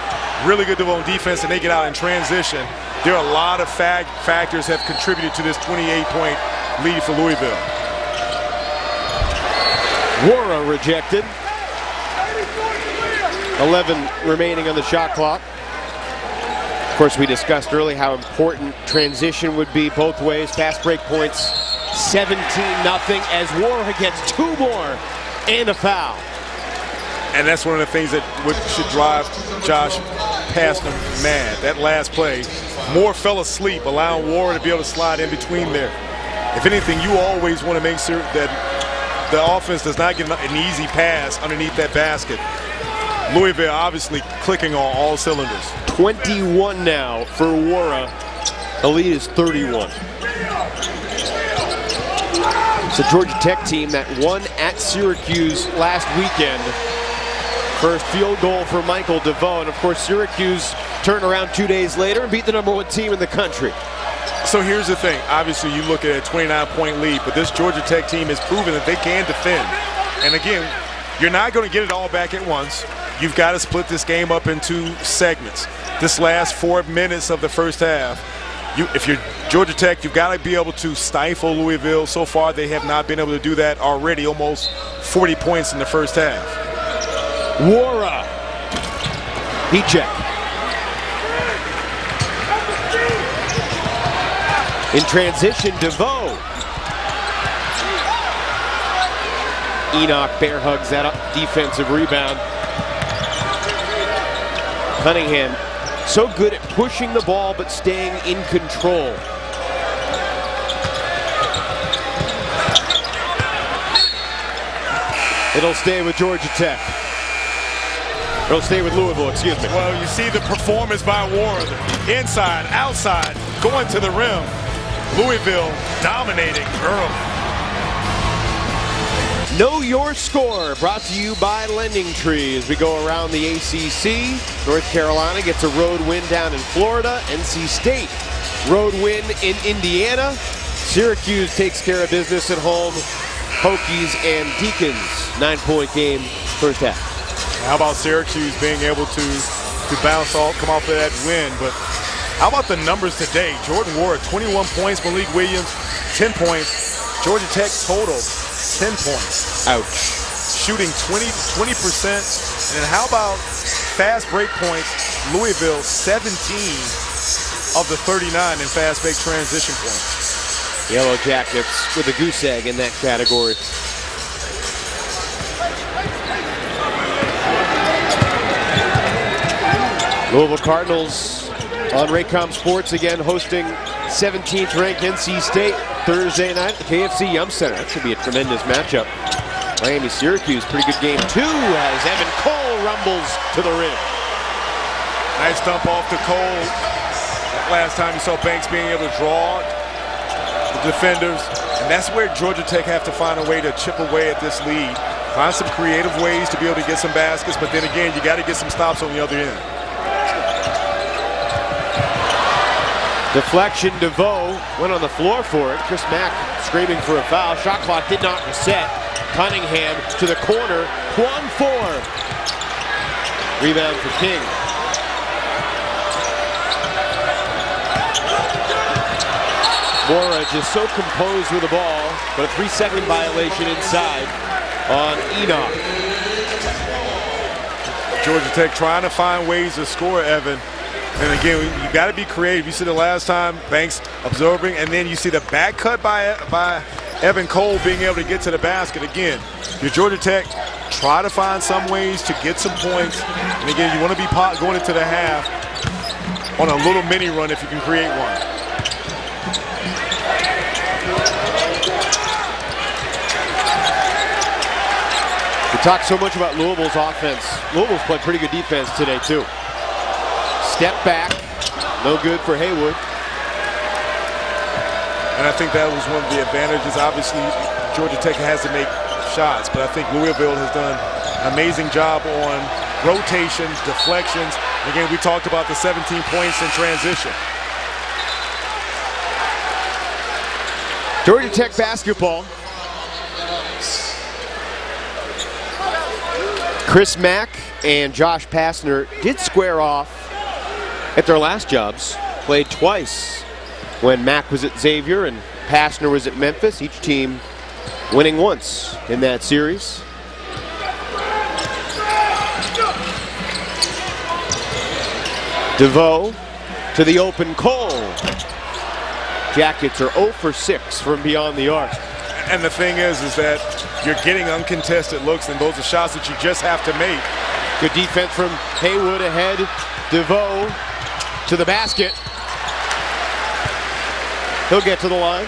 really good on defense and they get out in transition, there are a lot of factors that have contributed to this 28-point lead for Louisville.
Wara rejected. 11 remaining on the shot clock. Of course, we discussed earlier how important transition would be both ways. Fast break points, 17-0 as Wara gets 2 more and a foul.
And that's one of the things that should drive Josh Pastner mad. That last play, Moore fell asleep, allowing Wara to be able to slide in between there. If anything, you always want to make sure that the offense does not get an easy pass underneath that basket. Louisville obviously clicking on all cylinders.
21 now for Wara. The lead is 31. It's a Georgia Tech team that won at Syracuse last weekend. First field goal for Michael DeVoe, and of course Syracuse turned around 2 days later and beat the #1 team in the country.
So here's the thing. Obviously you look at a 29-point lead, but this Georgia Tech team has proven that they can defend. And again, you're not going to get it all back at once. You've got to split this game up into segments. This last 4 minutes of the first half, if you're Georgia Tech, you've got to be able to stifle Louisville. So far, they have not been able to do that already. Almost 40 points in the first half.
Wara. He check. In transition, DeVoe. Enoch bear hugs that up defensive rebound. Cunningham, so good at pushing the ball but staying in control. It'll stay with Georgia Tech. It'll stay with Louisville, excuse me.
Well, you see the performance by Ward. Inside, outside, going to the rim. Louisville dominating early.
Know Your Score, brought to you by Lending Tree. As we go around the ACC, North Carolina gets a road win down in Florida. NC State, road win in Indiana. Syracuse takes care of business at home. Hokies and Deacons, 9-point game, first half.
How about Syracuse being able to bounce off, come off of that win? But how about the numbers today? Jordan Ward, 21 points. Malik Williams, 10 points. Georgia Tech total, 10 points.
Ouch.
Shooting 20%. And how about fast break points? Louisville, 17 of the 39 in fast break transition points.
Yellow Jackets with a goose egg in that category. Louisville Cardinals on Raycom Sports again, hosting 17th ranked NC State Thursday night at the KFC Yum Center. That should be a tremendous matchup. Miami-Syracuse, pretty good game too, as Evan Cole rumbles to the rim.
Nice dump off to Cole. Last time you saw Banks being able to draw the defenders, and that's where Georgia Tech have to find a way to chip away at this lead. Find some creative ways to be able to get some baskets, but then again, you got to get some stops on the other end.
Deflection, DeVoe went on the floor for it. Chris Mack screaming for a foul. Shot clock did not reset. Cunningham to the corner. Quan 4. Rebound for King. Mora just so composed with the ball, but a 3-second violation inside on Enoch.
Georgia Tech trying to find ways to score, Evan. And again, you got to be creative. You see the last time Banks absorbing, and then you see the back cut by Evan Cole being able to get to the basket. Again, your Georgia Tech, try to find some ways to get some points. And again, you want to be going into the half on a little mini run if you can create one.
We talked so much about Louisville's offense. Louisville's played pretty good defense today too. Step back, no good for Haywood.
And I think that was one of the advantages. Obviously, Georgia Tech has to make shots, but I think Louisville has done an amazing job on rotations, deflections. Again, we talked about the 17 points in transition.
Georgia Tech basketball. Chris Mack and Josh Pastner did square off at their last jobs. Played twice when Mack was at Xavier and Pastner was at Memphis. Each team winning once in that series. DeVoe to the open Cole. Jackets are 0 for 6 from beyond the arc.
And the thing is that you're getting uncontested looks, and those are shots that you just have to make.
Good defense from Haywood ahead. DeVoe to the basket. He'll get to the line.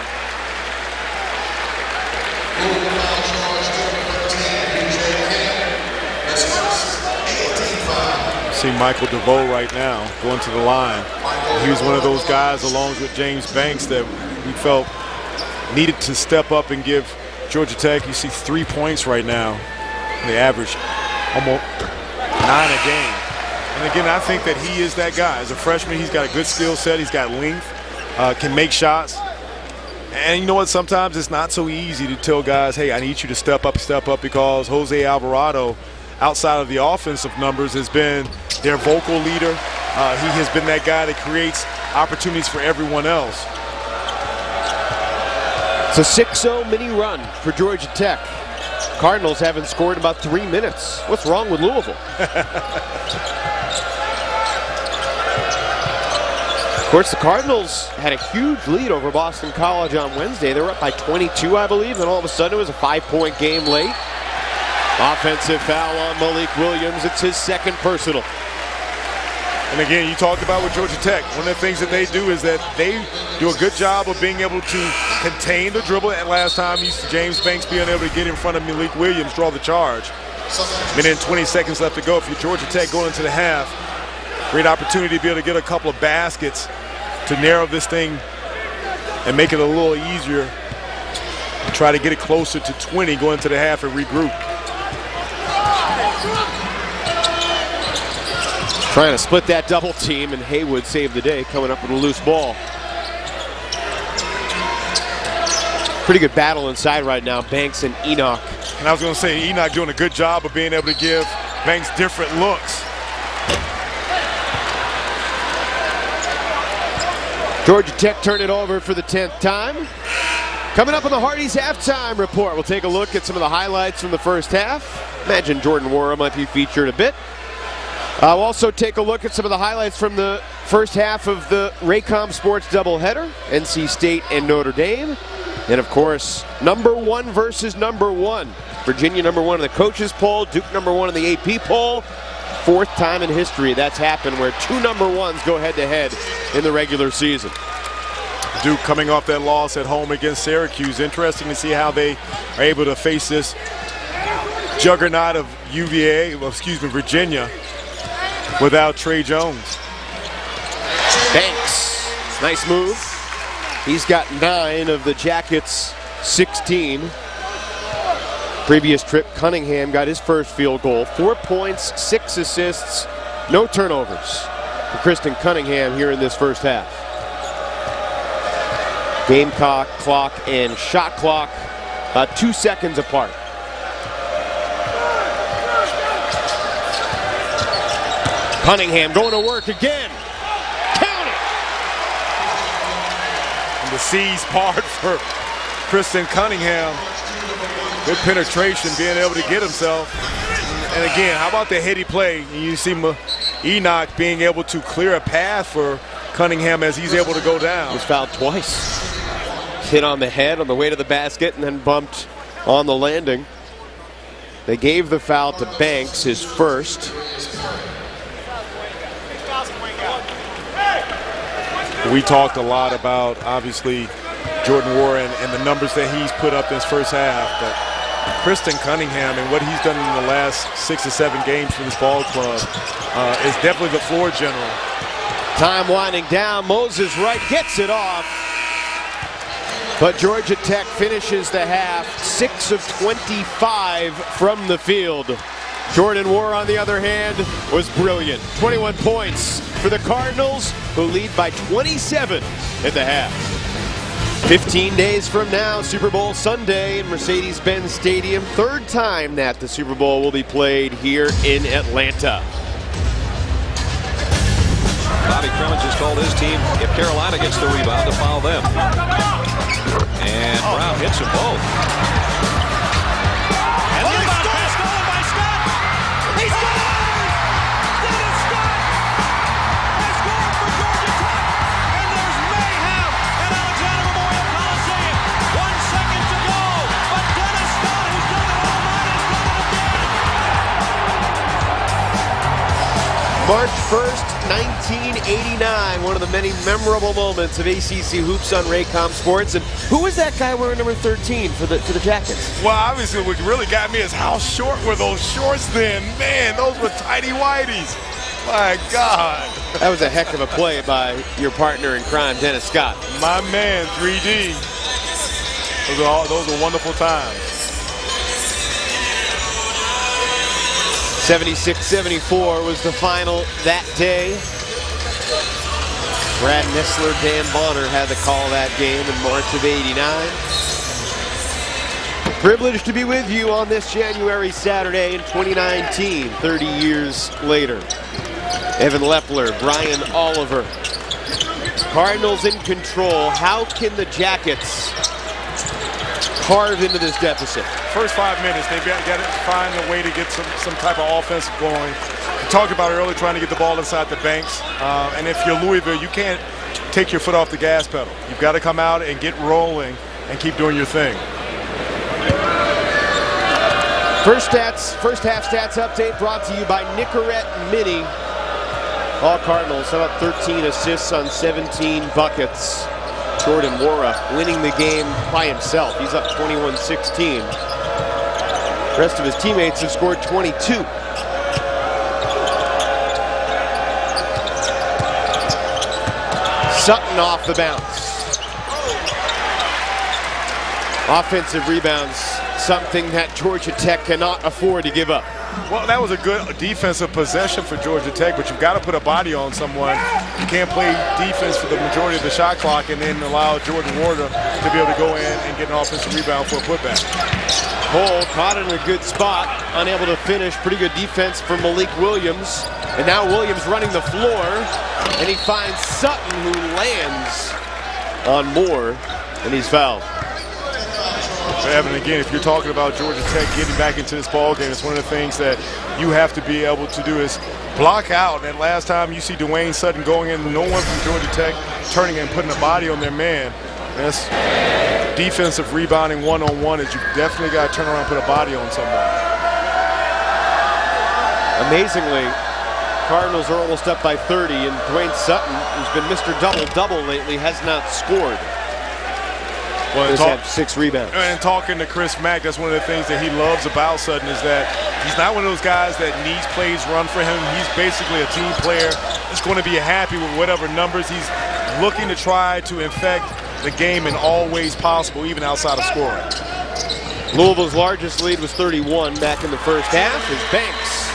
See Michael DeVoe right now going to the line. He was one of those guys, along with James Banks, that we felt needed to step up and give Georgia Tech. You see 3 points right now. They average almost 9 a game. And again, I think that he is that guy. As a freshman, he's got a good skill set. He's got length, can make shots. And you know what? Sometimes it's not so easy to tell guys, hey, I need you to step up, because Jose Alvarado, outside of the offensive numbers, has been their vocal leader. He has been that guy that creates opportunities for everyone else.
It's a 6-0 mini run for Georgia Tech. Cardinals haven't scored in about 3 minutes. What's wrong with Louisville? Of course, the Cardinals had a huge lead over Boston College on Wednesday. They were up by 22, I believe, and all of a sudden it was a 5-point game late. Offensive foul on Malik Williams. It's his second personal.
And again, you talked about with Georgia Tech, one of the things that they do is that they do a good job of being able to contain the dribble. And last time, you see James Banks being able to get in front of Malik Williams, draw the charge. Minute and 20 seconds left to go. If you're Georgia Tech going into the half, great opportunity to be able to get a couple of baskets to narrow this thing and make it a little easier. Try to get it closer to 20 going into the half and regroup.
Trying to split that double team, and Haywood saved the day, coming up with a loose ball. Pretty good battle inside right now, Banks and Enoch.
And I was going to say, Enoch doing a good job of being able to give Banks different looks.
Georgia Tech turned it over for the 10th time. Coming up on the Hardy's halftime report, we'll take a look at some of the highlights from the first half. Imagine Jordan Wara might be featured a bit. We'll also take a look at some of the highlights from the first half of the Raycom Sports doubleheader, NC State and Notre Dame. And of course, #1 versus #1. Virginia #1 in the coaches poll, Duke #1 in the AP poll. 4th time in history that's happened where 2 #1s go head-to-head in the regular season.
Duke coming off that loss at home against Syracuse. Interesting to see how they are able to face this juggernaut of Virginia without Trey Jones.
Banks, nice move. He's got 9 of the Jackets' 16. Previous trip, Cunningham got his first field goal. 4 points, 6 assists, no turnovers for Kristen Cunningham here in this first half. Gamecock clock and shot clock 2 seconds apart. Cunningham going to work again. Count it!
And the C's part for Kristen Cunningham. Good penetration, being able to get himself. And again, how about the heady play? You see Enoch being able to clear a path for Cunningham as he's able to go down.
He's fouled twice. Hit on the head on the way to the basket and then bumped on the landing. They gave the foul to Banks, his first.
We talked a lot about, obviously, Jordan Wara and the numbers that he's put up this first half. But Kristen Cunningham and what he's done in the last 6 or 7 games for this ball club is definitely the floor general.
Time winding down. Moses Wright gets it off. But Georgia Tech finishes the half 6 of 25 from the field. Jordan Wara, on the other hand, was brilliant. 21 points for the Cardinals, who lead by 27 at the half. 15 days from now, Super Bowl Sunday in Mercedes-Benz Stadium. 3rd time that the Super Bowl will be played here in Atlanta.
Bobby Cremins has told his team if Carolina gets the rebound to foul them. And Brown hits them both. And the inbound pass stolen by Scott. He scores! Dennis Scott has scored for Georgia Tech. And there's mayhem at Alexander Memorial Coliseum. 1 second to go. But Dennis Scott, who's done it all night, has done it again.
March 1st, 1989, one of the many memorable moments of ACC Hoops on Raycom Sports. And who was that guy wearing number 13 for the Jackets?
Well, obviously what really got me is how short were those shorts then. Man, those were tighty whities. My God.
That was a heck of a play by your partner in crime, Dennis Scott.
My man, 3D. Those are wonderful times.
76-74 was the final that day. Brad Nessler, Dan Bonner had the call that game in March of '89. Privileged to be with you on this January Saturday in 2019, 30 years later. Evan Lepler, Brian Oliver. Cardinals in control. How can the Jackets carve into this deficit?
First 5 minutes, they've got to find a way to get some type of offense going. We talked about earlier trying to get the ball inside the Banks. And if you're Louisville, you can't take your foot off the gas pedal. You've got to come out and get rolling and keep doing your thing.
First half stats update brought to you by Nicorette Mini. All Cardinals, how about 13 assists on 17 buckets. Jordan Wara winning the game by himself. He's up 21-16. The rest of his teammates have scored 22. Sutton off the bounce. Offensive rebounds, something that Georgia Tech cannot afford to give up.
Well, that was a good defensive possession for Georgia Tech, but you've got to put a body on someone. You can't play defense for the majority of the shot clock and then allow Jordan Warder to be able to go in and get an offensive rebound for a putback.
Cole caught it in a good spot, unable to finish. Pretty good defense from Malik Williams. And now Williams running the floor, and he finds Sutton, who lands on Moore, and he's fouled.
Evan, again, if you're talking about Georgia Tech getting back into this ball game, it's one of the things that you have to be able to do is block out. And last time you see Dwayne Sutton going in, no one from Georgia Tech turning and putting a body on their man. That's defensive rebounding one-on-one is you definitely got to turn around and put a body on someone.
Amazingly, Cardinals are almost up by 30, and Dwayne Sutton, who's been Mr. Double-Double lately, has not scored.
Well,
He's had 6 rebounds.
And talking to Chris Mack, that's one of the things that he loves about Sutton is that he's not one of those guys that needs plays run for him. He's basically a team player that's going to be happy with whatever numbers. He's looking to try to infect the game in all ways possible, even outside of scoring.
Louisville's largest lead was 31 back in the first half. Is Banks.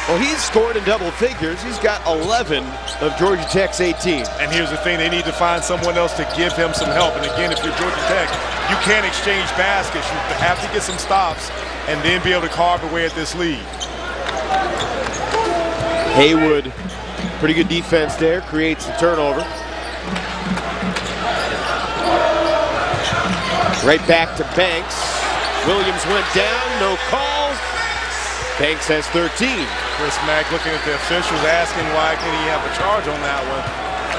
Well, he's scored in double figures. He's got 11 of Georgia Tech's 18.
And here's the thing, they need to find someone else to give him some help. And again, if you're Georgia Tech, you can't exchange baskets. You have to get some stops and then be able to carve away at this lead.
Haywood, pretty good defense there, creates the turnover. Right back to Banks. Williams went down, no call. Banks has 13.
Chris Mack looking at the officials, asking why can he have a charge on that one.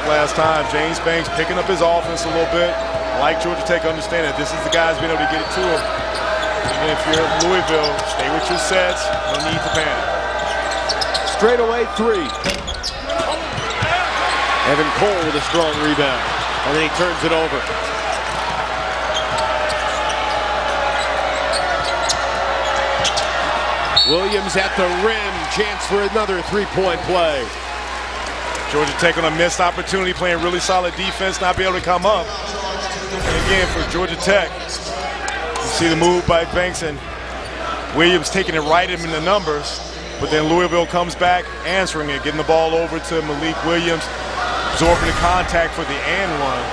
Last time, James Banks picking up his offense a little bit. Like Georgia Tech, understand that this is the guys being able to get it to him. And if you're Louisville, stay with your sets. No need to panic.
Straight away 3. Evan Cole with a strong rebound. And then he turns it over. Williams at the rim, chance for another 3-point play.
Georgia Tech on a missed opportunity, playing really solid defense, not be able to come up. And again, for Georgia Tech, you see the move by Banks and Williams taking it right in the numbers, but then Louisville comes back, answering it, getting the ball over to Malik Williams, absorbing the contact for the and one.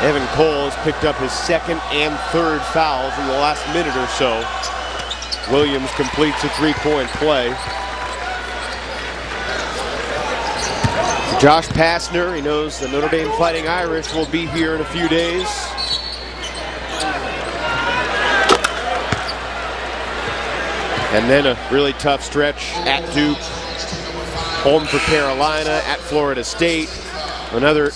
Evan Cole has picked up his 2nd and 3rd fouls in the last minute or so. Williams completes a 3-point play. Josh Pastner, he knows the Notre Dame Fighting Irish will be here in a few days. And then a really tough stretch at Duke, home for Carolina, at Florida State. Another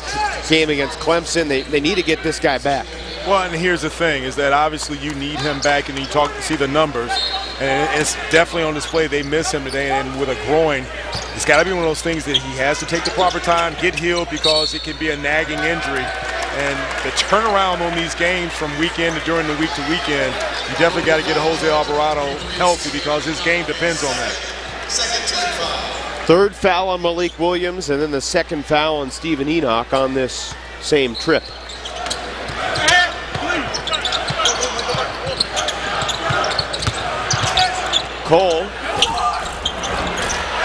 game against Clemson. They need to get this guy back.
Well, and here's the thing, is that obviously you need him back, and you see the numbers, and it's definitely on display. They miss him today, and with a groin, it's got to be one of those things that he has to take the proper time, get healed, because it can be a nagging injury. And the turnaround on these games from weekend to during the week to weekend, you definitely got to get Jose Alvarado healthy, because his game depends on that.
3rd foul on Malik Williams, and then the 2nd foul on Stephen Enoch on this same trip. Cole.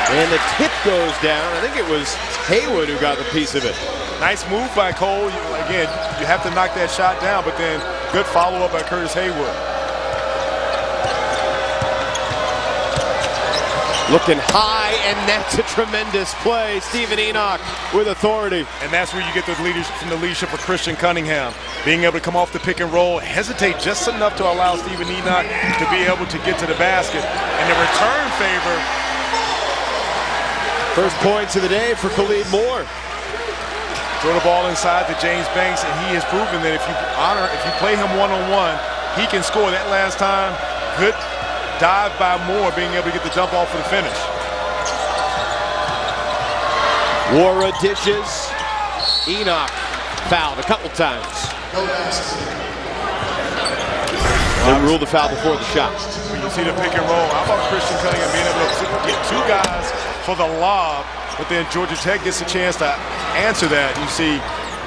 And the tip goes down. I think it was Haywood who got the piece of it.
Nice move by Cole. Again, you have to knock that shot down, but then good follow-up by Curtis Haywood.
Looking high, and that's a tremendous play. Stephen Enoch with authority.
And that's where you get the leadership from the leadership of Christian Cunningham. Being able to come off the pick and roll, hesitate just enough to allow Stephen Enoch to be able to get to the basket. And the return favor.
First points of the day for Khalid Moore.
Throw the ball inside to James Banks, and he has proven that if you play him one-on-one, he can score. That last time, good dive by Moore, being able to get the jump off for the finish.
Wara dishes. Enoch fouled a couple times. Didn't rule the foul before the shot.
When you see the pick and roll, how about Christian Cunningham being able to get 2 guys for the lob, but then Georgia Tech gets a chance to answer that. You see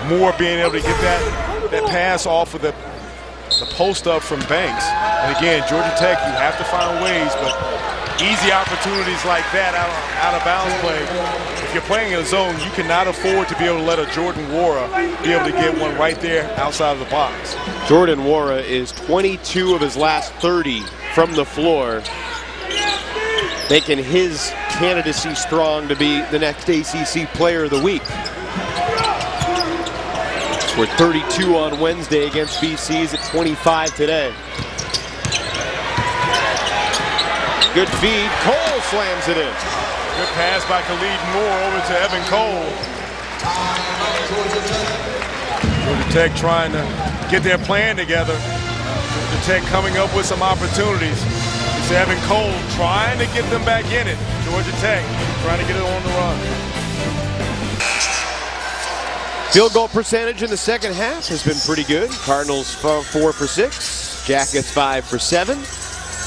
Moore being able to get that pass off of the the post up from Banks. And again, Georgia Tech, you have to find ways, but easy opportunities like that out of bounds play. If you're playing in a zone, you cannot afford to be able to let a Jordan Wara be able to get one right there outside of the box.
Jordan Wara is 22 of his last 30 from the floor, making his candidacy strong to be the next ACC Player of the Week. Scored 32 on Wednesday against BC's at 25 today. Good feed. Cole slams it in.
Good pass by Khalid Moore over to Evan Cole. Georgia Tech trying to get their plan together. Georgia Tech coming up with some opportunities. It's Evan Cole trying to get them back in it. Georgia Tech trying to get it on the run.
Field goal percentage in the second half has been pretty good. Cardinals 4 for 6. Jackets 5 for 7.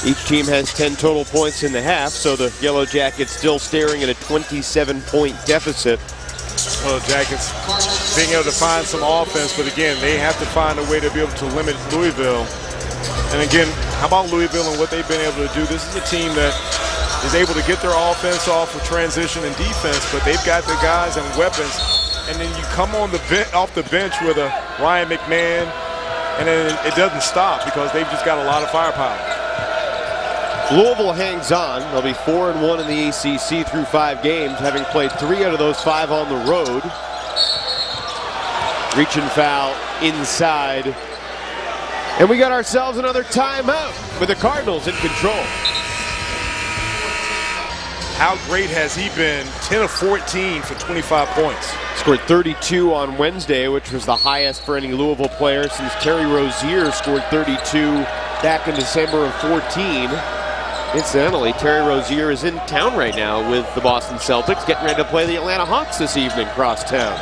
Each team has 10 total points in the half, so the Yellow Jackets still staring at a 27-point deficit.
Well, Jackets being able to find some offense, but again, they have to find a way to be able to limit Louisville. And again, how about Louisville and what they've been able to do? This is a team that is able to get their offense off of transition and defense, but they've got the guys and weapons. And then you come on the off the bench with a Ryan McMahon, and then it doesn't stop because they've just got a lot of firepower.
Louisville hangs on. They'll be 4-1 in the ACC through 5 games, having played 3 out of those 5 on the road. Reach and foul inside. And we got ourselves another timeout with the Cardinals in control.
How great has he been? 10 of 14 for 25 points.
Scored 32 on Wednesday, which was the highest for any Louisville player since Terry Rozier scored 32 back in December of 14. Incidentally, Terry Rozier is in town right now with the Boston Celtics, getting ready to play the Atlanta Hawks this evening across town.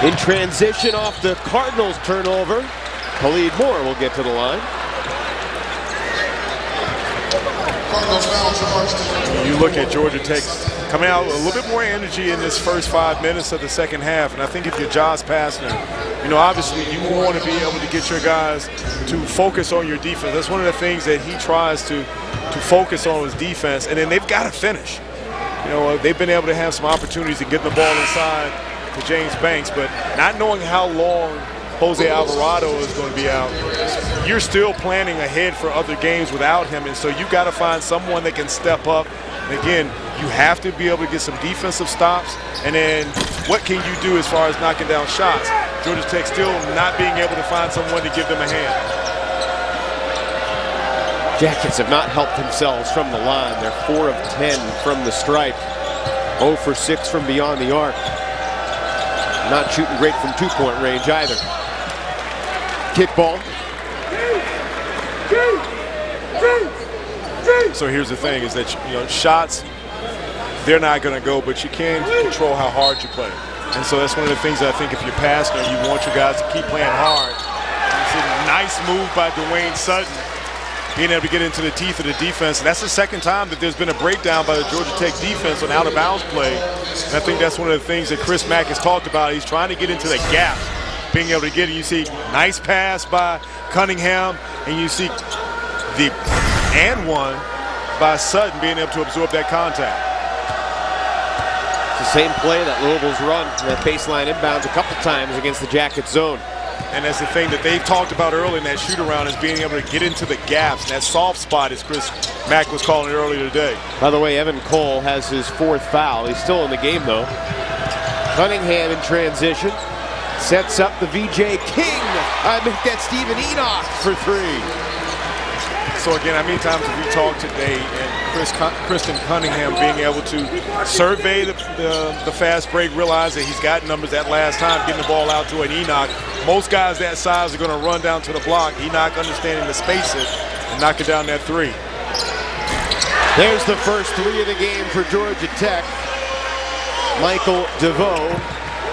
In transition off the Cardinals turnover, Khalid Moore will get to the line.
You look at Georgia Tech coming out with a little bit more energy in this first 5 minutes of the second half, and I think if you're Josh Pastner, you know, obviously you want to be able to get your guys to focus on your defense. That's one of the things that he tries to focus on his defense, and then they've got to finish. You know, they've been able to have some opportunities to get the ball inside to James Banks, but not knowing how long Jose Alvarado is going to be out, you're still planning ahead for other games without him, and so you've got to find someone that can step up. And again, you have to be able to get some defensive stops, and then what can you do as far as knocking down shots? Georgia Tech still not being able to find someone to give them a hand.
Jackets have not helped themselves from the line. They're 4 of 10 from the stripe, 0 for 6 from beyond the arc. Not shooting great from 2-point range either. Kickball.
So here's the thing: is that, you know, shots, they're not going to go, but you can control how hard you play. And so that's one of the things that I think if you're passing, you want your guys to keep playing hard. It's a nice move by Dwayne Sutton, being able to get into the teeth of the defense. And that's the second time that there's been a breakdown by the Georgia Tech defense on out-of-bounds play. And I think that's one of the things that Chris Mack has talked about. He's trying to get into the gaps, being able to get it. You see nice pass by Cunningham, and you see the and one by Sutton being able to absorb that contact.
It's the same play that Louisville's run, that baseline inbounds a couple times against the Jackets zone.
And that's the thing that they've talked about early in that shoot-around, is being able to get into the gaps, and that soft spot, as Chris Mack was calling it earlier today.
By the way, Evan Cole has his 4th foul. He's still in the game, though. Cunningham in transition. Sets up the VJ King. I make that Stephen Enoch for 3.
So again, how many times have we talked today, and Kristen Cunningham being able to survey the fast break, realize that he's got numbers that last time, getting the ball out to an Enoch. Most guys that size are going to run down to the block. Enoch understanding to space it and knocking down that 3.
There's the first 3 of the game for Georgia Tech. Michael DeVoe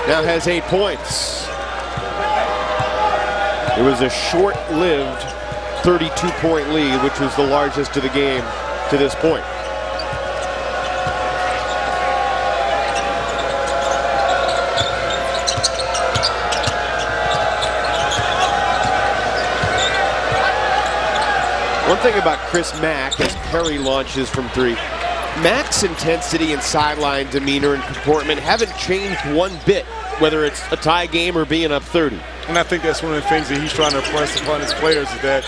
now has 8 points. It was a short-lived 32-point lead, which was the largest of the game to this point. One thing about Chris Mack as Perry launches from three, Mack's intensity and sideline demeanor and comportment haven't changed one bit, whether it's a tie game or being up 30.
And I think that's one of the things that he's trying to impress upon his players is that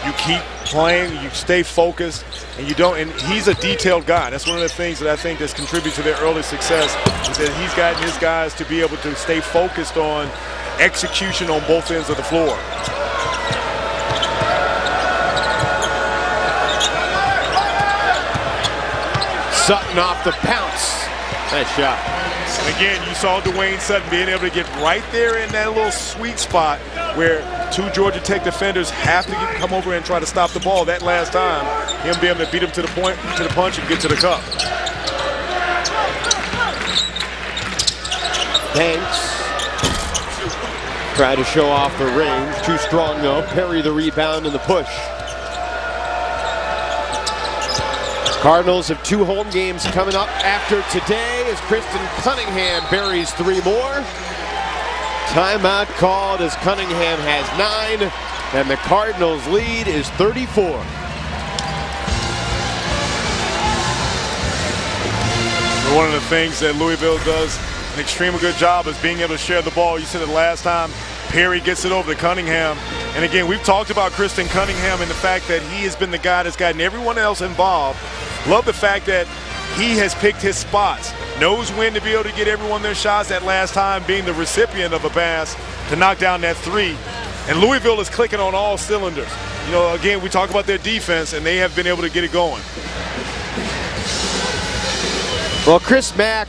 you keep playing, you stay focused, and you don't. And he's a detailed guy. That's one of the things that I think that's contributed to their early success is that he's gotten his guys to be able to stay focused on execution on both ends of the floor.
Sutton off the pounce. Nice shot.
And again, you saw Dwayne Sutton being able to get right there in that little sweet spot where two Georgia Tech defenders have to come over and try to stop the ball. That last time, him being able to beat him to the point, to the punch, and get to the cup.
Banks try to show off the range. Too strong though. Perry the rebound and the push. Cardinals have 2 home games coming up after today as Kristen Cunningham buries 3 more. Timeout called as Cunningham has 9, and the Cardinals' lead is 34.
One of the things that Louisville does an extremely good job is being able to share the ball. You said it last time. Perry gets it over to Cunningham. And again, we've talked about Kristen Cunningham and the fact that he has been the guy that's gotten everyone else involved. Love the fact that he has picked his spots, knows when to be able to get everyone their shots. That last time being the recipient of a pass to knock down that 3. And Louisville is clicking on all cylinders. You know, again, we talk about their defense, and they have been able to get it going.
Well, Chris Mack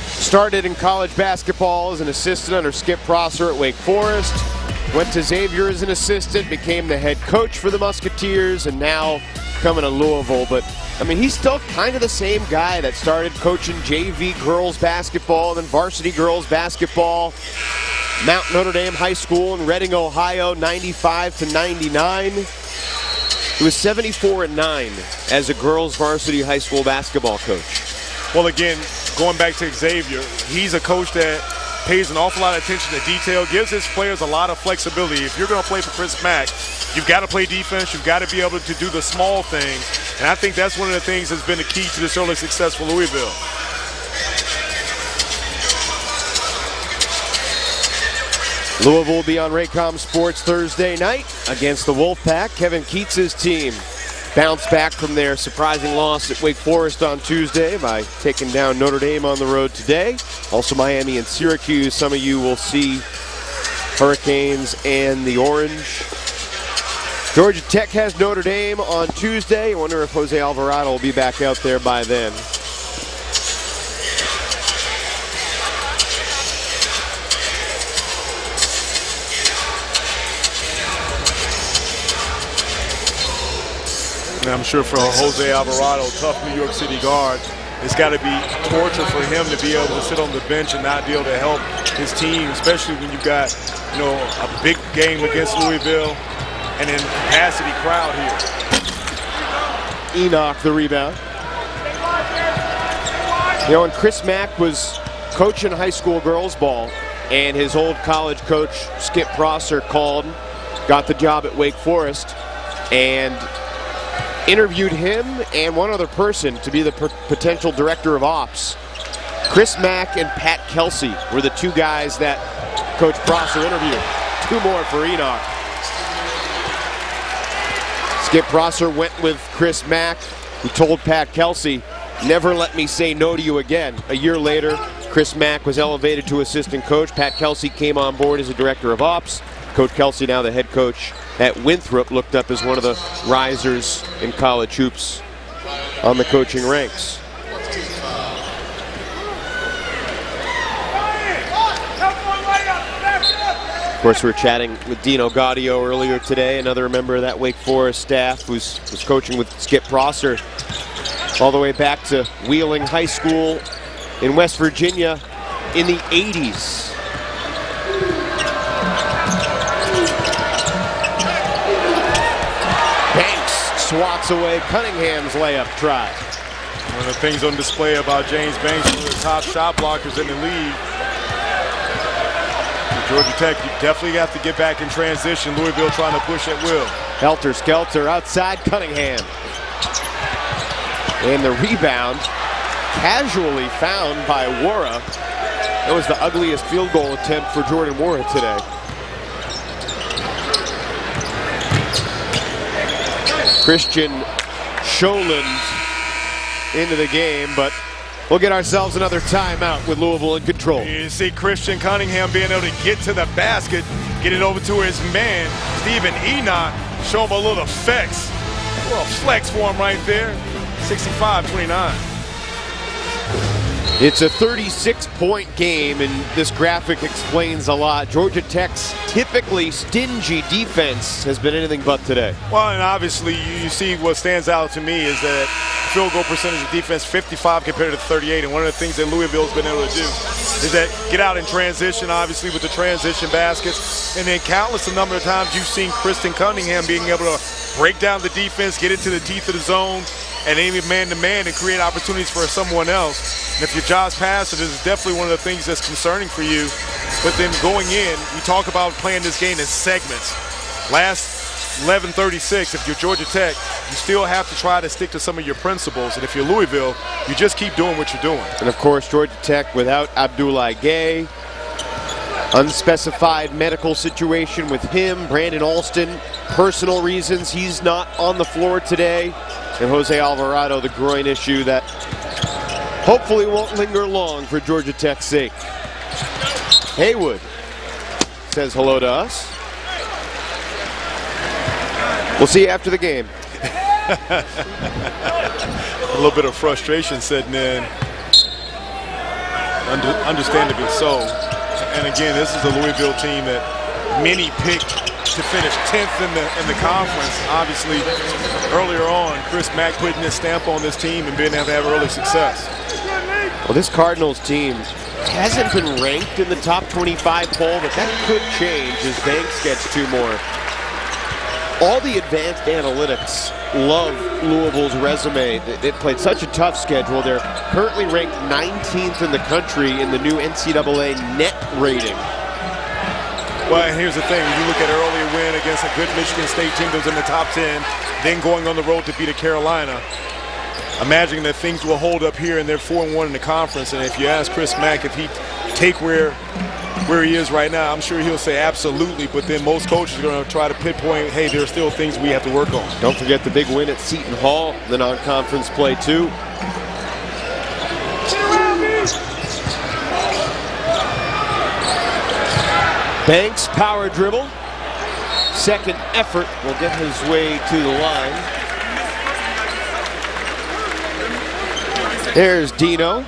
started in college basketball as an assistant under Skip Prosser at Wake Forest. Went to Xavier as an assistant, became the head coach for the Musketeers, and now coming to Louisville. But I mean, he's still kind of the same guy that started coaching JV girls basketball and then varsity girls basketball. Mount Notre Dame High School in Reading, Ohio, 95 to 99. He was 74-9 as a girls varsity high school basketball coach.
Well, again, going back to Xavier, he's a coach that pays an awful lot of attention to detail, gives his players a lot of flexibility. If you're going to play for Chris Mack, you've got to play defense. You've got to be able to do the small things. And I think that's one of the things that's been the key to this early success for Louisville.
Louisville will be on Raycom Sports Thursday night against the Wolfpack. Kevin Keats's team bounced back from their surprising loss at Wake Forest on Tuesday by taking down Notre Dame on the road today. Also Miami and Syracuse. Some of you will see Hurricanes and the Orange. Georgia Tech has Notre Dame on Tuesday. I wonder if Jose Alvarado will be back out there by then.
And I'm sure for Jose Alvarado, tough New York City guard, it's got to be torture for him to be able to sit on the bench and not be able to help his team, especially when you've got, you know, a big game against Louisville and an capacity crowd here.
Enoch the rebound. You know, when Chris Mack was coaching high school girls ball and his old college coach Skip Prosser called, got the job at Wake Forest, and interviewed him and one other person to be the potential director of ops. Chris Mack and Pat Kelsey were the 2 guys that Coach Prosser interviewed. 2 more for Enoch. Skip Prosser went with Chris Mack, who told Pat Kelsey, "Never let me say no to you again." A year later, Chris Mack was elevated to assistant coach. Pat Kelsey came on board as a director of ops. Coach Kelsey, now the head coach at Winthrop, looked up as one of the risers in college hoops on the coaching ranks. Of course, we were chatting with Dino Gaudio earlier today, another member of that Wake Forest staff who was coaching with Skip Prosser all the way back to Wheeling High School in West Virginia in the 80s. Swats away Cunningham's layup try.
One of the things on display about James Banks, one of the top shot blockers in the league. Georgia Tech, you definitely have to get back in transition. Louisville trying to push at will.
Helter Skelter outside Cunningham. And the rebound casually found by Wara. That was the ugliest field goal attempt for Jordan Wara today. Christian Scholand into the game, but we'll get ourselves another timeout with Louisville in control.
You see Christian Cunningham being able to get to the basket, get it over to his man, Stephen Enoch, show him a little flex. A little flex for him right there. 65-29.
It's a 36-point game, and this graphic explains a lot. Georgia Tech's typically stingy defense has been anything but today.
Well, and obviously you see what stands out to me is that field goal percentage of defense 55 compared to 38, and one of the things that Louisville's been able to do is that get out in transition, obviously with the transition baskets, and then countless a number of times you've seen Christian Cunningham being able to break down the defense, get into the teeth of the zone, and aim it man-to-man and create opportunities for someone else. And if you're Josh Passer, this is definitely one of the things that's concerning for you. But then going in, we talk about playing this game in segments. Last 11:36, if you're Georgia Tech, you still have to try to stick to some of your principles. And if you're Louisville, you just keep doing what you're doing.
And of course, Georgia Tech without Abdoulaye Gay. Unspecified medical situation with him. Brandon Alston, personal reasons, he's not on the floor today. And Jose Alvarado, the groin issue that hopefully won't linger long for Georgia Tech's sake. Haywood says hello to us. We'll see you after the game.
A little bit of frustration setting in. Understandably so. And again, this is a Louisville team that many picked to finish 10th in the conference. Obviously, earlier on, Chris Mack putting his stamp on this team and being able to have early success.
Well, this Cardinals team hasn't been ranked in the top 25 poll, but that could change as Banks gets two more. All the advanced analytics love Louisville's resume. They played such a tough schedule. They're currently ranked 19th in the country in the new NCAA net rating.
Well, and here's the thing. When you look at an early win against a good Michigan State team that was in the top 10, then going on the road to beat a Carolina, imagining that things will hold up here and they're 4-1 in the conference. And if you ask Chris Mack if he'd take where he is right now, I'm sure he'll say absolutely, but then most coaches are going to try to pinpoint, hey, there are still things we have to work on.
Don't forget the big win at Seton Hall, the non-conference play too. Banks power dribble. Second effort will get his way to the line. There's Dino.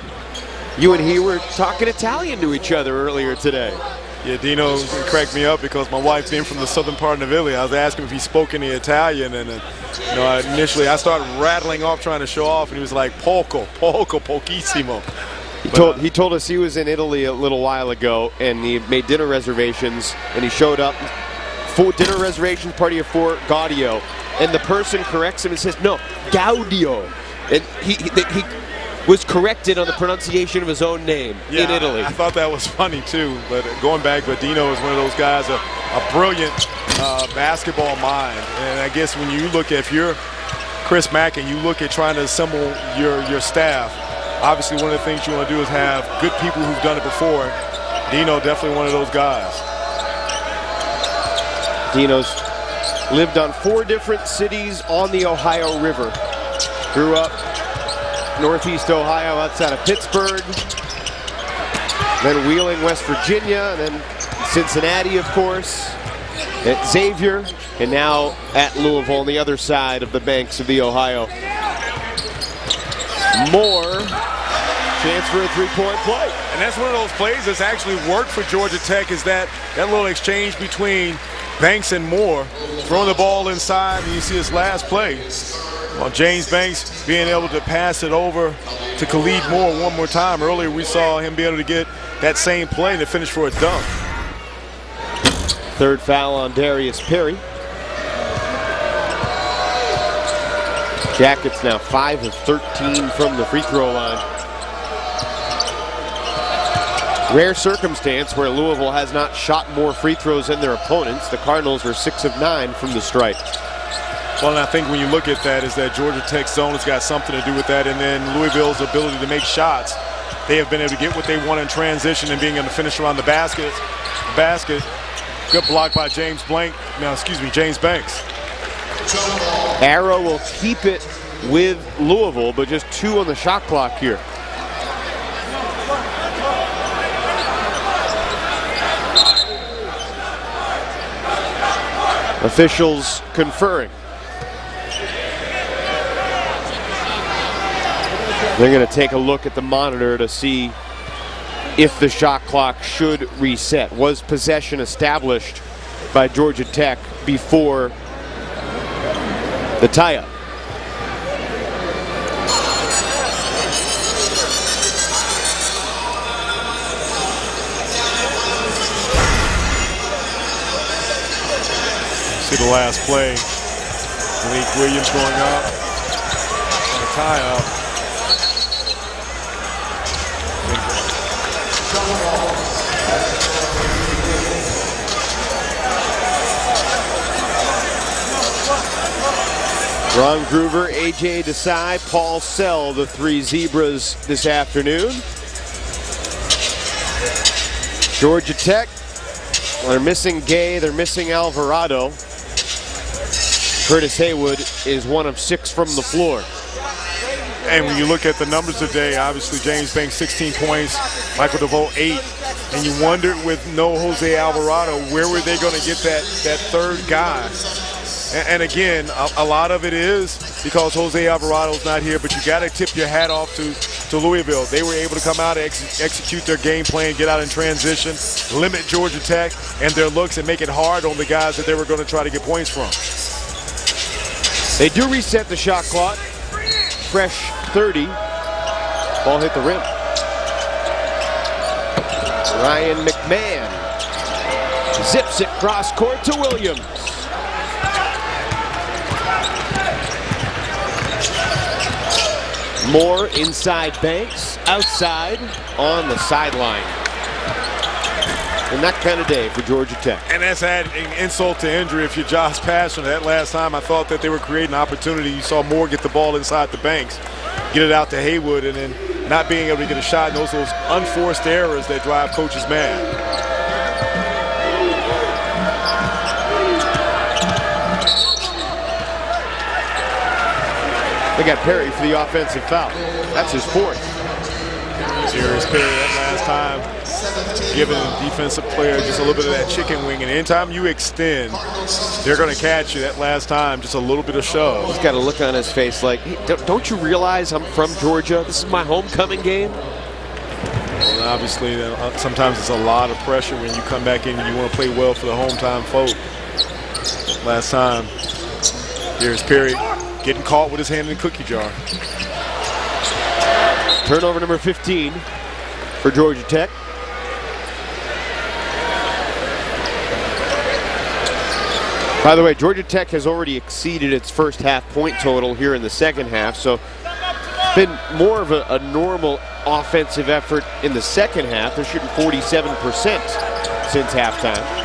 You and he were talking Italian to each other earlier today.
Yeah, Dino cracked me up because my wife being from the southern part of Italy, I was asking him if he spoke any Italian, and initially I started rattling off trying to show off, and he was like, poco, pochissimo.
He told us he was in Italy a little while ago, and he made dinner reservations, and he showed up for dinner reservations party of 4 Gaudio, and the person corrects him and says, no, Gaudio. And he was corrected on the pronunciation of his own name in Italy.
I thought that was funny too, but going back, but Dino is one of those guys, a brilliant basketball mind. And I guess when you look at, if you're Chris Mack and you look at trying to assemble your staff, obviously one of the things you want to do is have good people who've done it before. Dino definitely one of those guys.
Dino's lived on 4 different cities on the Ohio River. Grew up Northeast Ohio outside of Pittsburgh, then Wheeling, West Virginia, and then Cincinnati, of course, at Xavier, and now at Louisville on the other side of the banks of the Ohio. Moore, chance for a 3-point play.
And that's one of those plays that's actually worked for Georgia Tech, is that little exchange between Banks and Moore, throwing the ball inside, and you see his last play. Well, James Banks being able to pass it over to Khalid Moore one more time. Earlier we saw him be able to get that same play to finish for a dunk.
Third foul on Darius Perry. Jackets now 5 of 13 from the free throw line. Rare circumstance where Louisville has not shot more free throws than their opponents. The Cardinals are 6 of 9 from the stripe.
Well, and I think when you look at that is that Georgia Tech's zone has got something to do with that, and then Louisville's ability to make shots. They have been able to get what they want in transition and being able to finish around the basket. Good block by James Banks.
Arrow will keep it with Louisville, but just 2 on the shot clock here. Officials conferring. They're going to take a look at the monitor to see if the shot clock should reset. Was possession established by Georgia Tech before the tie-up?
See the last play. Malik Williams going up. And a tie-up.
Ron Groover, A.J. Desai, Paul Sell, the 3 Zebras this afternoon. Georgia Tech, they're missing Gay, they're missing Alvarado. Curtis Haywood is 1 of 6 from the floor.
And when you look at the numbers today, obviously James Banks 16 points, Michael DeVoe 8. And you wondered with no Jose Alvarado, where were they going to get that third guy? And again, a lot of it is because Jose Alvarado's not here, but you got to tip your hat off to Louisville. They were able to come out and execute their game plan, get out in transition, limit Georgia Tech and their looks, and make it hard on the guys that they were going to try to get points from.
They do reset the shot clock. Fresh 30. Ball hit the rim. Ryan McMahon zips it cross court to Williams. Moore inside Banks, outside on the sideline. And that kind of day for Georgia Tech.
And that's adding insult to injury if you're Josh Pastner. That last time I thought that they were creating opportunity. You saw Moore get the ball inside the Banks, get it out to Haywood, and then not being able to get a shot. And those unforced errors that drive coaches mad.
They got Perry for the offensive foul. That's his 4th.
Serious Perry that last time, giving the defensive player just a little bit of that chicken wing. And anytime you extend, they're going to catch you. That last time, just a little bit of shove.
He's got a look on his face like, hey, don't you realize I'm from Georgia? This is my homecoming game.
Well, obviously, sometimes it's a lot of pressure when you come back in and you want to play well for the hometown folk. Last time, here's Perry getting caught with his hand in the cookie jar.
Turnover number 15 for Georgia Tech. By the way, Georgia Tech has already exceeded its first half point total here in the second half, so it's been more of a normal offensive effort in the second half. They're shooting 47% since halftime.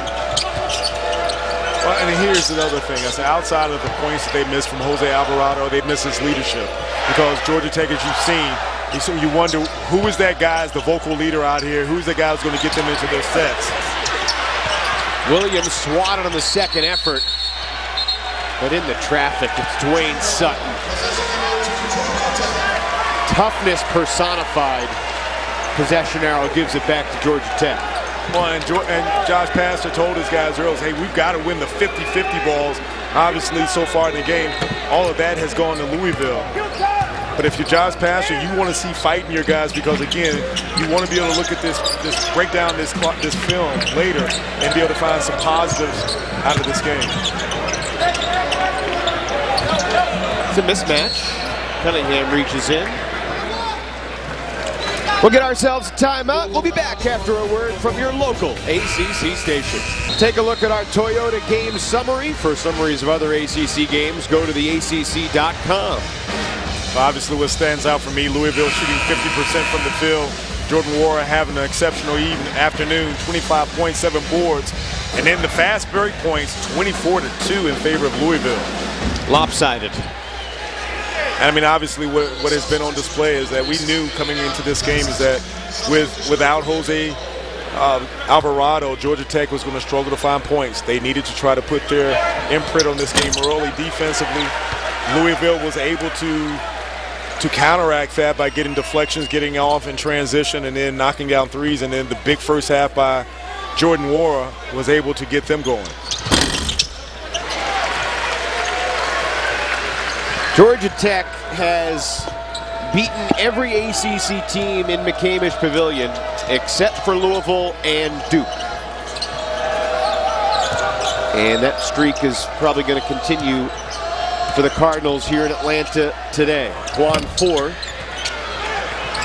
Well, and here's another thing. I said, outside of the points that they missed from Jose Alvarado, they missed his leadership. Because Georgia Tech, as you've seen, you wonder who is that guy as the vocal leader out here? Who's the guy who's going to get them into their sets?
Williams swatted on the second effort, but in the traffic, it's Dwayne Sutton. Toughness personified. Possession arrow gives it back to Georgia Tech.
Well, and Josh Pastner told his guys earlier, hey, we've got to win the 50-50 balls. Obviously, so far in the game, all of that has gone to Louisville. But if you're Josh Pastner, you want to see fight in your guys because, again, you want to be able to look at this break down this film later and be able to find some positives out of this game.
It's a mismatch. Cunningham reaches in. We'll get ourselves a timeout. We'll be back after a word from your local ACC station. Take a look at our Toyota game summary. For summaries of other ACC games, go to theacc.com.
Obviously, what stands out for me, Louisville shooting 50% from the field. Jordan Wara having an exceptional afternoon, 25.7 boards. And then the fast break points, 24-2 in favor of Louisville.
Lopsided.
And I mean, obviously what has been on display is that we knew coming into this game is that without Jose Alvarado, Georgia Tech was going to struggle to find points. They needed to try to put their imprint on this game early defensively. Louisville was able to counteract that by getting deflections, getting off in transition, and then knocking down threes. And then the big first half by Jordan Wara was able to get them going.
Georgia Tech has beaten every ACC team in McCamish Pavilion except for Louisville and Duke. And that streak is probably going to continue for the Cardinals here in Atlanta today. Quan 4.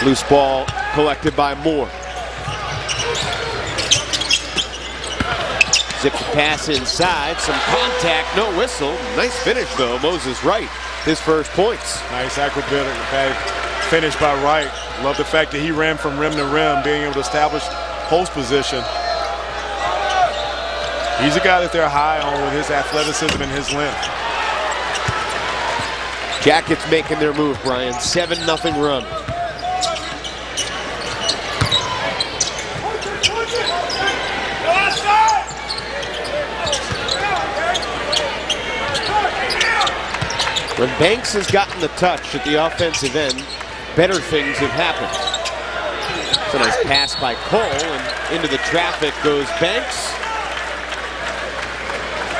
Loose ball collected by Moore. Zip the pass inside. Some contact. No whistle. Nice finish, though. Moses Wright. His first points.
Nice acrobatic finish by Wright. Love the fact that he ran from rim to rim, being able to establish post position. He's a guy that they're high on with his athleticism and his length.
Jackets making their move, Brian. 7-0 run. When Banks has gotten the touch at the offensive end, better things have happened. It's a nice pass by Cole, and into the traffic goes Banks.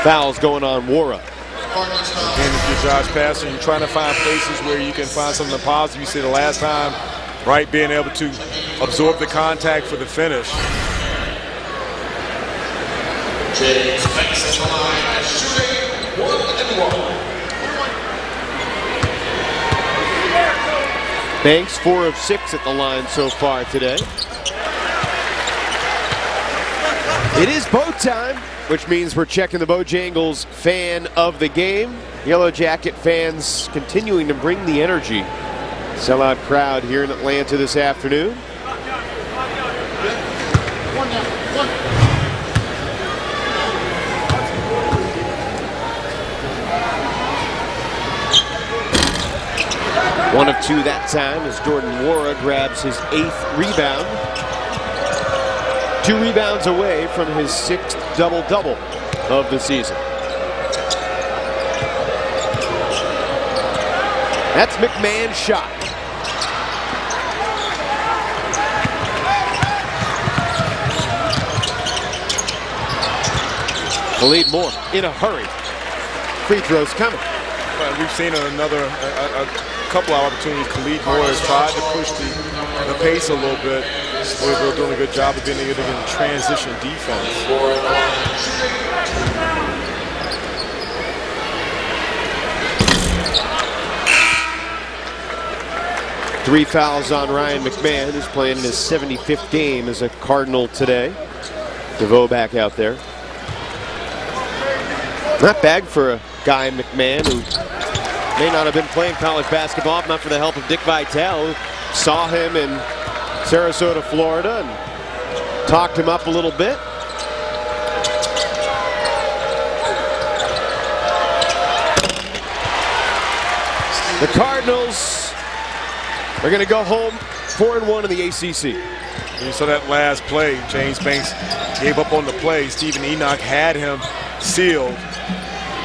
Fouls going on Wara.
Again, if you're Josh Pastner, you're trying to find places where you can find something positive. You see the last time, Wright being able to absorb the contact for the finish.
James Banks at the line, shooting 1-1.
Banks 4 of 6 at the line so far today. It is bow time, which means we're checking the Bojangles fan of the game. Yellow Jacket fans continuing to bring the energy. Sellout crowd here in Atlanta this afternoon. One of 2 that time as Jordan Wara grabs his 8th rebound. 2 rebounds away from his 6th double-double of the season. That's McMahon's shot. Khalid Moore in a hurry. Free throws coming.
We've seen a couple of opportunities. Khalid Moore has tried to push the pace a little bit. Louisville doing a good job of being able to get transition defense.
3 fouls on Ryan McMahon, who's playing in his 75th game as a Cardinal today. DeVoe back out there. Not bad for a guy, McMahon, who may not have been playing college basketball if not for the help of Dick Vitale, who saw him in Sarasota, Florida, and talked him up a little bit. The Cardinals are going to go home 4-1 in the ACC.
You saw that last play. James Banks gave up on the play. Stephen Enoch had him sealed.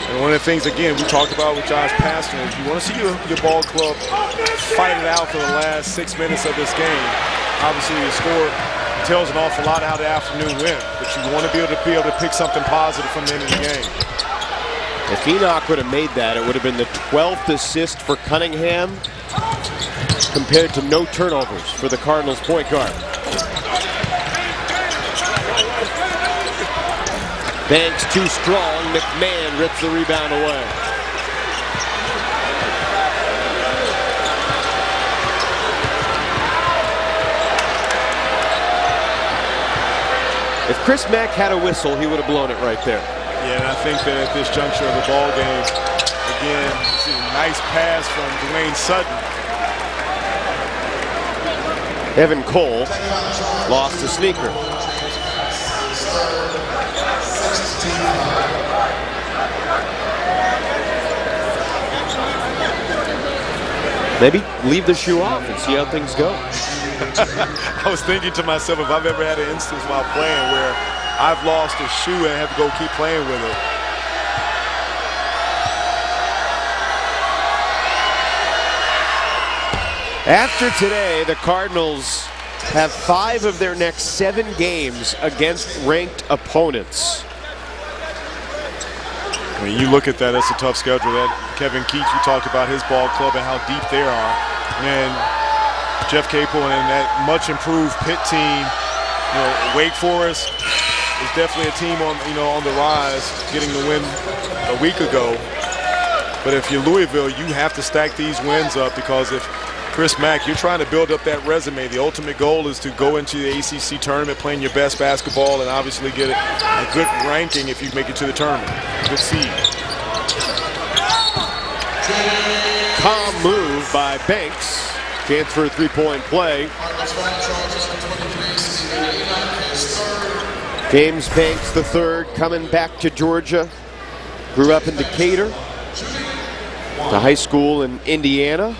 And one of the things, again, we talked about with Josh Pastner, is you want to see your ball club fight it out for the last 6 minutes of this game. Obviously, the score tells an awful lot how the afternoon went, but you want to be able to pick something positive from the end of the game.
If Enoch would have made that, it would have been the 12th assist for Cunningham compared to no turnovers for the Cardinals point guard. Banks too strong. McMahon rips the rebound away. If Chris Mack had a whistle, he would have blown it right there.
Yeah, and I think that at this juncture of the ball game, again, see a nice pass from Dwayne Sutton.
Evan Cole lost a sneaker. Maybe leave the shoe off and see how things go.
I was thinking to myself, if I've ever had an instance while playing where I've lost a shoe and have to go keep playing with it.
After today, the Cardinals have 5 of their next 7 games against ranked opponents.
I mean, you look at that, that's a tough schedule. That Kevin Keats, you talked about his ball club and how deep they are. And Jeff Capel and that much improved Pitt team, you know, Wake Forest is definitely a team on, you know, on the rise, getting the win a week ago. But if you're Louisville, you have to stack these wins up, because if Chris Mack, you're trying to build up that resume. The ultimate goal is to go into the ACC tournament playing your best basketball and obviously get a good ranking if you make it to the tournament. Good seed.
Calm move by Banks. Chance for a three-point play. James Banks III coming back to Georgia. Grew up in Decatur. To high school in Indiana.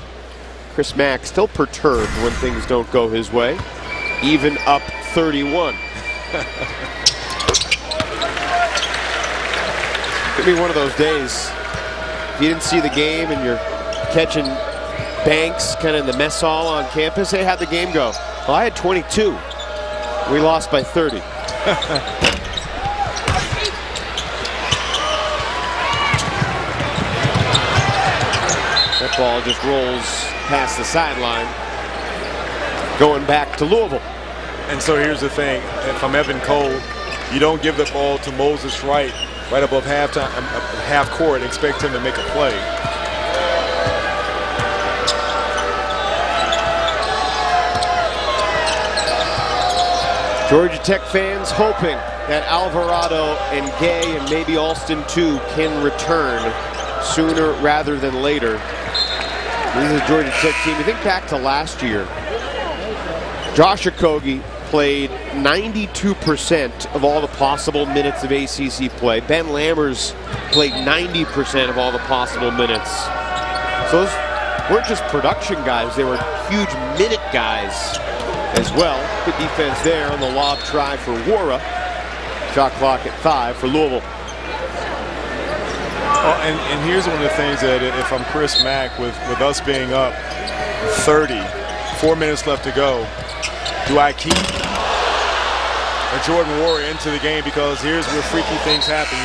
Chris Mack still perturbed when things don't go his way, even up 31. Could be one of those days. If you didn't see the game and you're catching Banks kind of in the mess hall on campus, hey, how'd the game go? Well, I had 22. We lost by 30. That ball just rolls past the sideline, going back to Louisville.
And so here's the thing, if I'm Evan Cole, you don't give the ball to Moses right above half court and expect him to make a play.
Georgia Tech fans hoping that Alvarado and Gay and maybe Alston too can return sooner rather than later. This is a Georgia Tech team. You think back to last year, Josh Okogie played 92% of all the possible minutes of ACC play. Ben Lammers played 90% of all the possible minutes. So those weren't just production guys, they were huge minute guys as well. Good defense there on the lob try for Wara. Shot clock at 5 for Louisville.
Oh, and here's one of the things that if I'm Chris Mack, with us being up 30, 4 minutes left to go, do I keep a Jordan Wara into the game? Because here's where freaky things happen.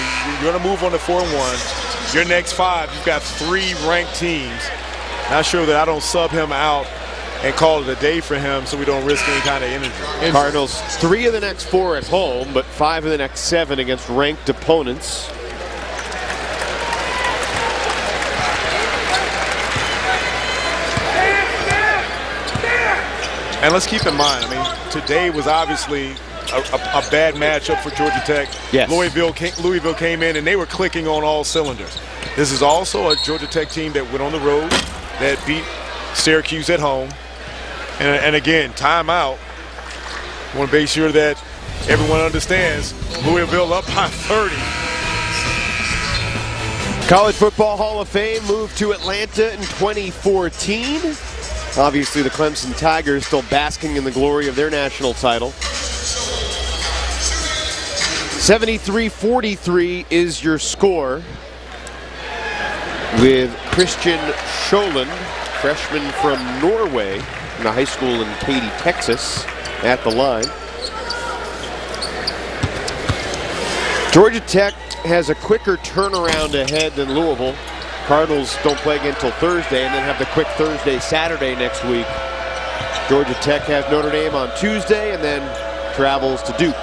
You're going to move on to 4-1. Your next 5, you've got 3 ranked teams. Not sure that I don't sub him out and call it a day for him so we don't risk any kind of injury.
Cardinals 3 of the next 4 at home, but 5 of the next 7 against ranked opponents.
And let's keep in mind, I mean, today was obviously a bad matchup for Georgia Tech.
Yes.
Louisville came in and they were clicking on all cylinders. This is also a Georgia Tech team that went on the road, that beat Syracuse at home. And again, timeout. I want to make sure that everyone understands Louisville up by 30.
College Football Hall of Fame moved to Atlanta in 2014. Obviously, the Clemson Tigers still basking in the glory of their national title. 73-43 is your score, with Christian Scholand, freshman from Norway, in a high school in Katy, Texas, at the line. Georgia Tech has a quicker turnaround ahead than Louisville. Cardinals don't play again until Thursday, and then have the quick Thursday-Saturday next week. Georgia Tech has Notre Dame on Tuesday and then travels to Duke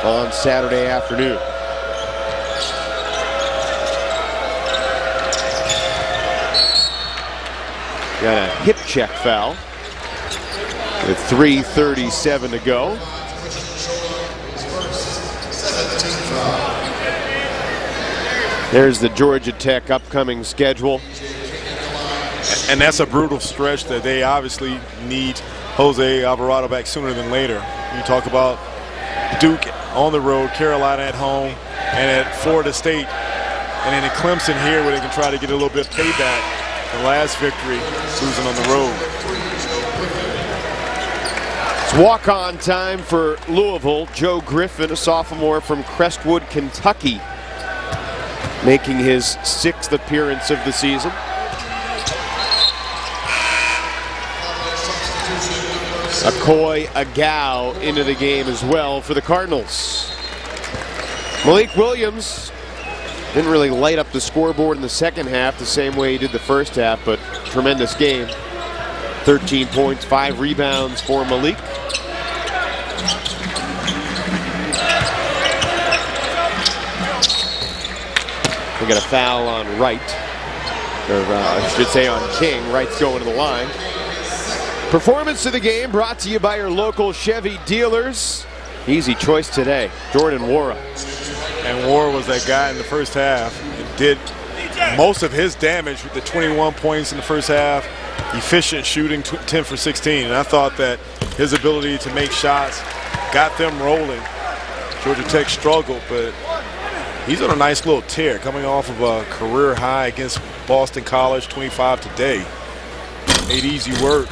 on Saturday afternoon. Got a hip check foul with 3:37 to go. There's the Georgia Tech upcoming schedule.
And that's a brutal stretch that they obviously need Jose Alvarado back sooner than later. You talk about Duke on the road, Carolina at home, and at Florida State, and then at Clemson here where they can try to get a little bit of payback. The last victory, losing on the road.
It's walk-on time for Louisville. Joe Griffin, a sophomore from Crestwood, Kentucky, making his 6th appearance of the season. Akoy Agau into the game as well for the Cardinals. Malik Williams didn't really light up the scoreboard in the second half the same way he did the first half, but tremendous game. 13 points, 5 rebounds for Malik. We got a foul on Wright, or I should say on King. Wright's going to the line. Performance of the game brought to you by your local Chevy dealers. Easy choice today, Jordan Nwora.
And Nwora was that guy in the first half. It did most of his damage with the 21 points in the first half. Efficient shooting, 10 for 16. And I thought that his ability to make shots got them rolling. Georgia Tech struggled, but he's on a nice little tear coming off of a career high against Boston College, 25 today. Made easy work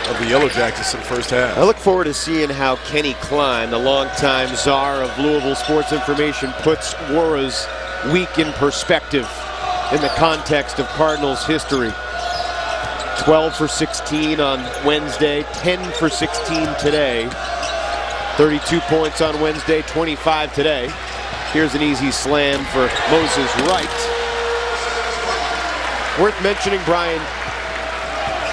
of the Yellow Jackets in the first half.
I look forward to seeing how Kenny Klein, the longtime czar of Louisville sports information, puts Nwora's week in perspective in the context of Cardinals history. 12 for 16 on Wednesday, 10 for 16 today. 32 points on Wednesday, 25 today. Here's an easy slam for Moses Wright. Worth mentioning, Brian,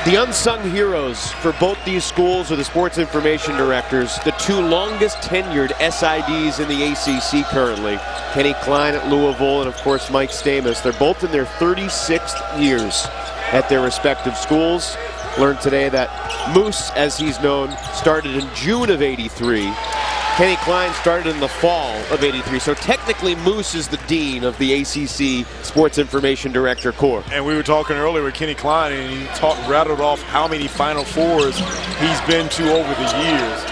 the unsung heroes for both these schools are the sports information directors, the 2 longest tenured SIDs in the ACC currently. Kenny Klein at Louisville and, of course, Mike Stamus. They're both in their 36th years at their respective schools. Learned today that Moose, as he's known, started in June of '83. Kenny Klein started in the fall of '83. So technically Moose is the dean of the ACC Sports Information Director Corps.
And we were talking earlier with Kenny Klein, and he rattled off how many Final Fours he's been to over the years.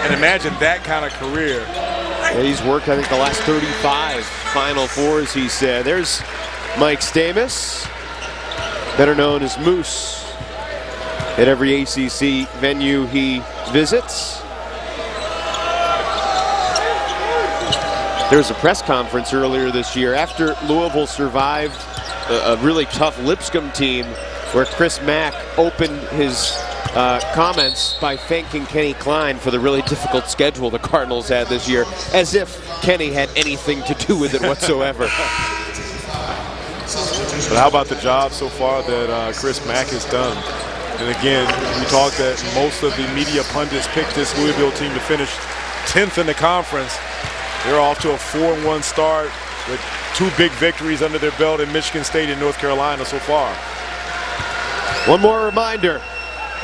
And imagine that kind of career.
Yeah, he's worked, I think, the last 35 Final Fours, he said. There's Mike Stamus, better known as Moose, at every ACC venue he visits. There was a press conference earlier this year after Louisville survived a really tough Lipscomb team, where Chris Mack opened his comments by thanking Kenny Klein for the really difficult schedule the Cardinals had this year, as if Kenny had anything to do with it whatsoever.
But how about the job so far that Chris Mack has done? And again, we talked that most of the media pundits picked this Louisville team to finish 10th in the conference. They're off to a 4-1 start with 2 big victories under their belt in Michigan State and North Carolina so far.
One more reminder,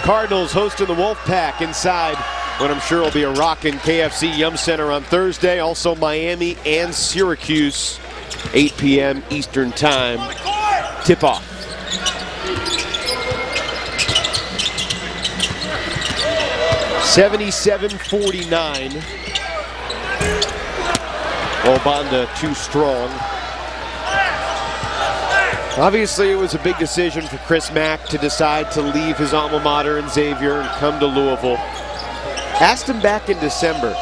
Cardinals hosting the Wolfpack inside what I'm sure will be a rockin' KFC Yum Center on Thursday. Also Miami and Syracuse, 8 p.m. Eastern Time tip-off. $77-49. Obanda too strong. Obviously, it was a big decision for Chris Mack to decide to leave his alma mater in Xavier and come to Louisville. Asked him back in December,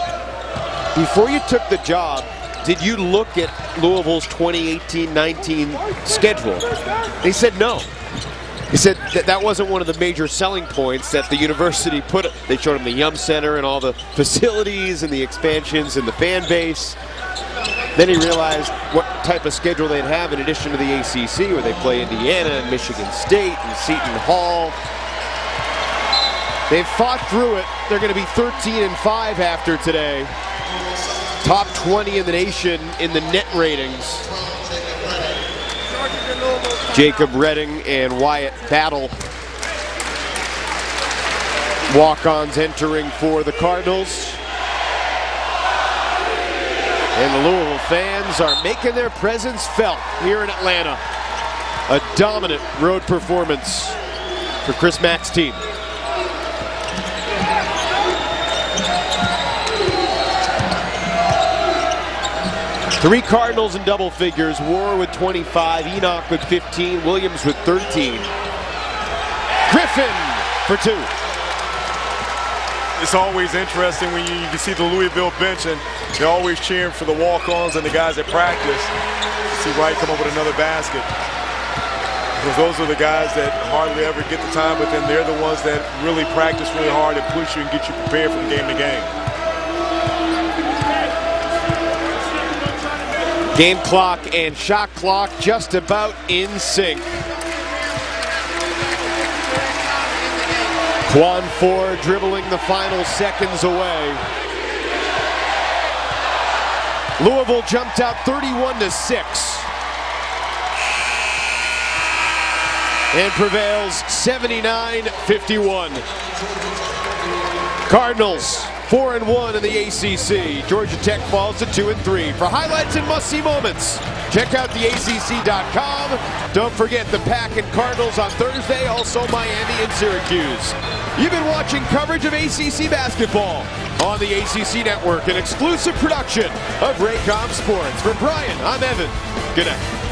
before you took the job, did you look at Louisville's 2018-19 schedule? And he said no. He said that wasn't one of the major selling points that the university put. They showed him the Yum Center and all the facilities and the expansions and the fan base. Then he realized what type of schedule they'd have in addition to the ACC, where they play Indiana and Michigan State and Seton Hall. They've fought through it. They're going to be 13-5 after today. Top 20 in the nation in the net ratings. Jacob Redding and Wyatt Battle, walk-ons entering for the Cardinals. And the Louisville fans are making their presence felt here in Atlanta. A dominant road performance for Chris Mack's team. Three Cardinals in double figures. War with 25, Enoch with 15, Williams with 13. Griffin for 2.
It's always interesting when you can see the Louisville bench, and they're always cheering for the walk-ons and the guys that practice. You see Wright come up with another basket. Because those are the guys that hardly ever get the time, but then they're the ones that really practice really hard and push you and get you prepared from game to game.
Game clock and shot clock just about in sync. Quan Ford dribbling the final seconds away. Louisville jumped out 31-6 and prevails 79-51. Cardinals 4-1 in the ACC. Georgia Tech falls to 2-3. For highlights and must-see moments, check out theacc.com. Don't forget the Pack and Cardinals on Thursday, also Miami and Syracuse. You've been watching coverage of ACC basketball on the ACC Network, an exclusive production of Raycom Sports. For Brian, I'm Evan. Good night.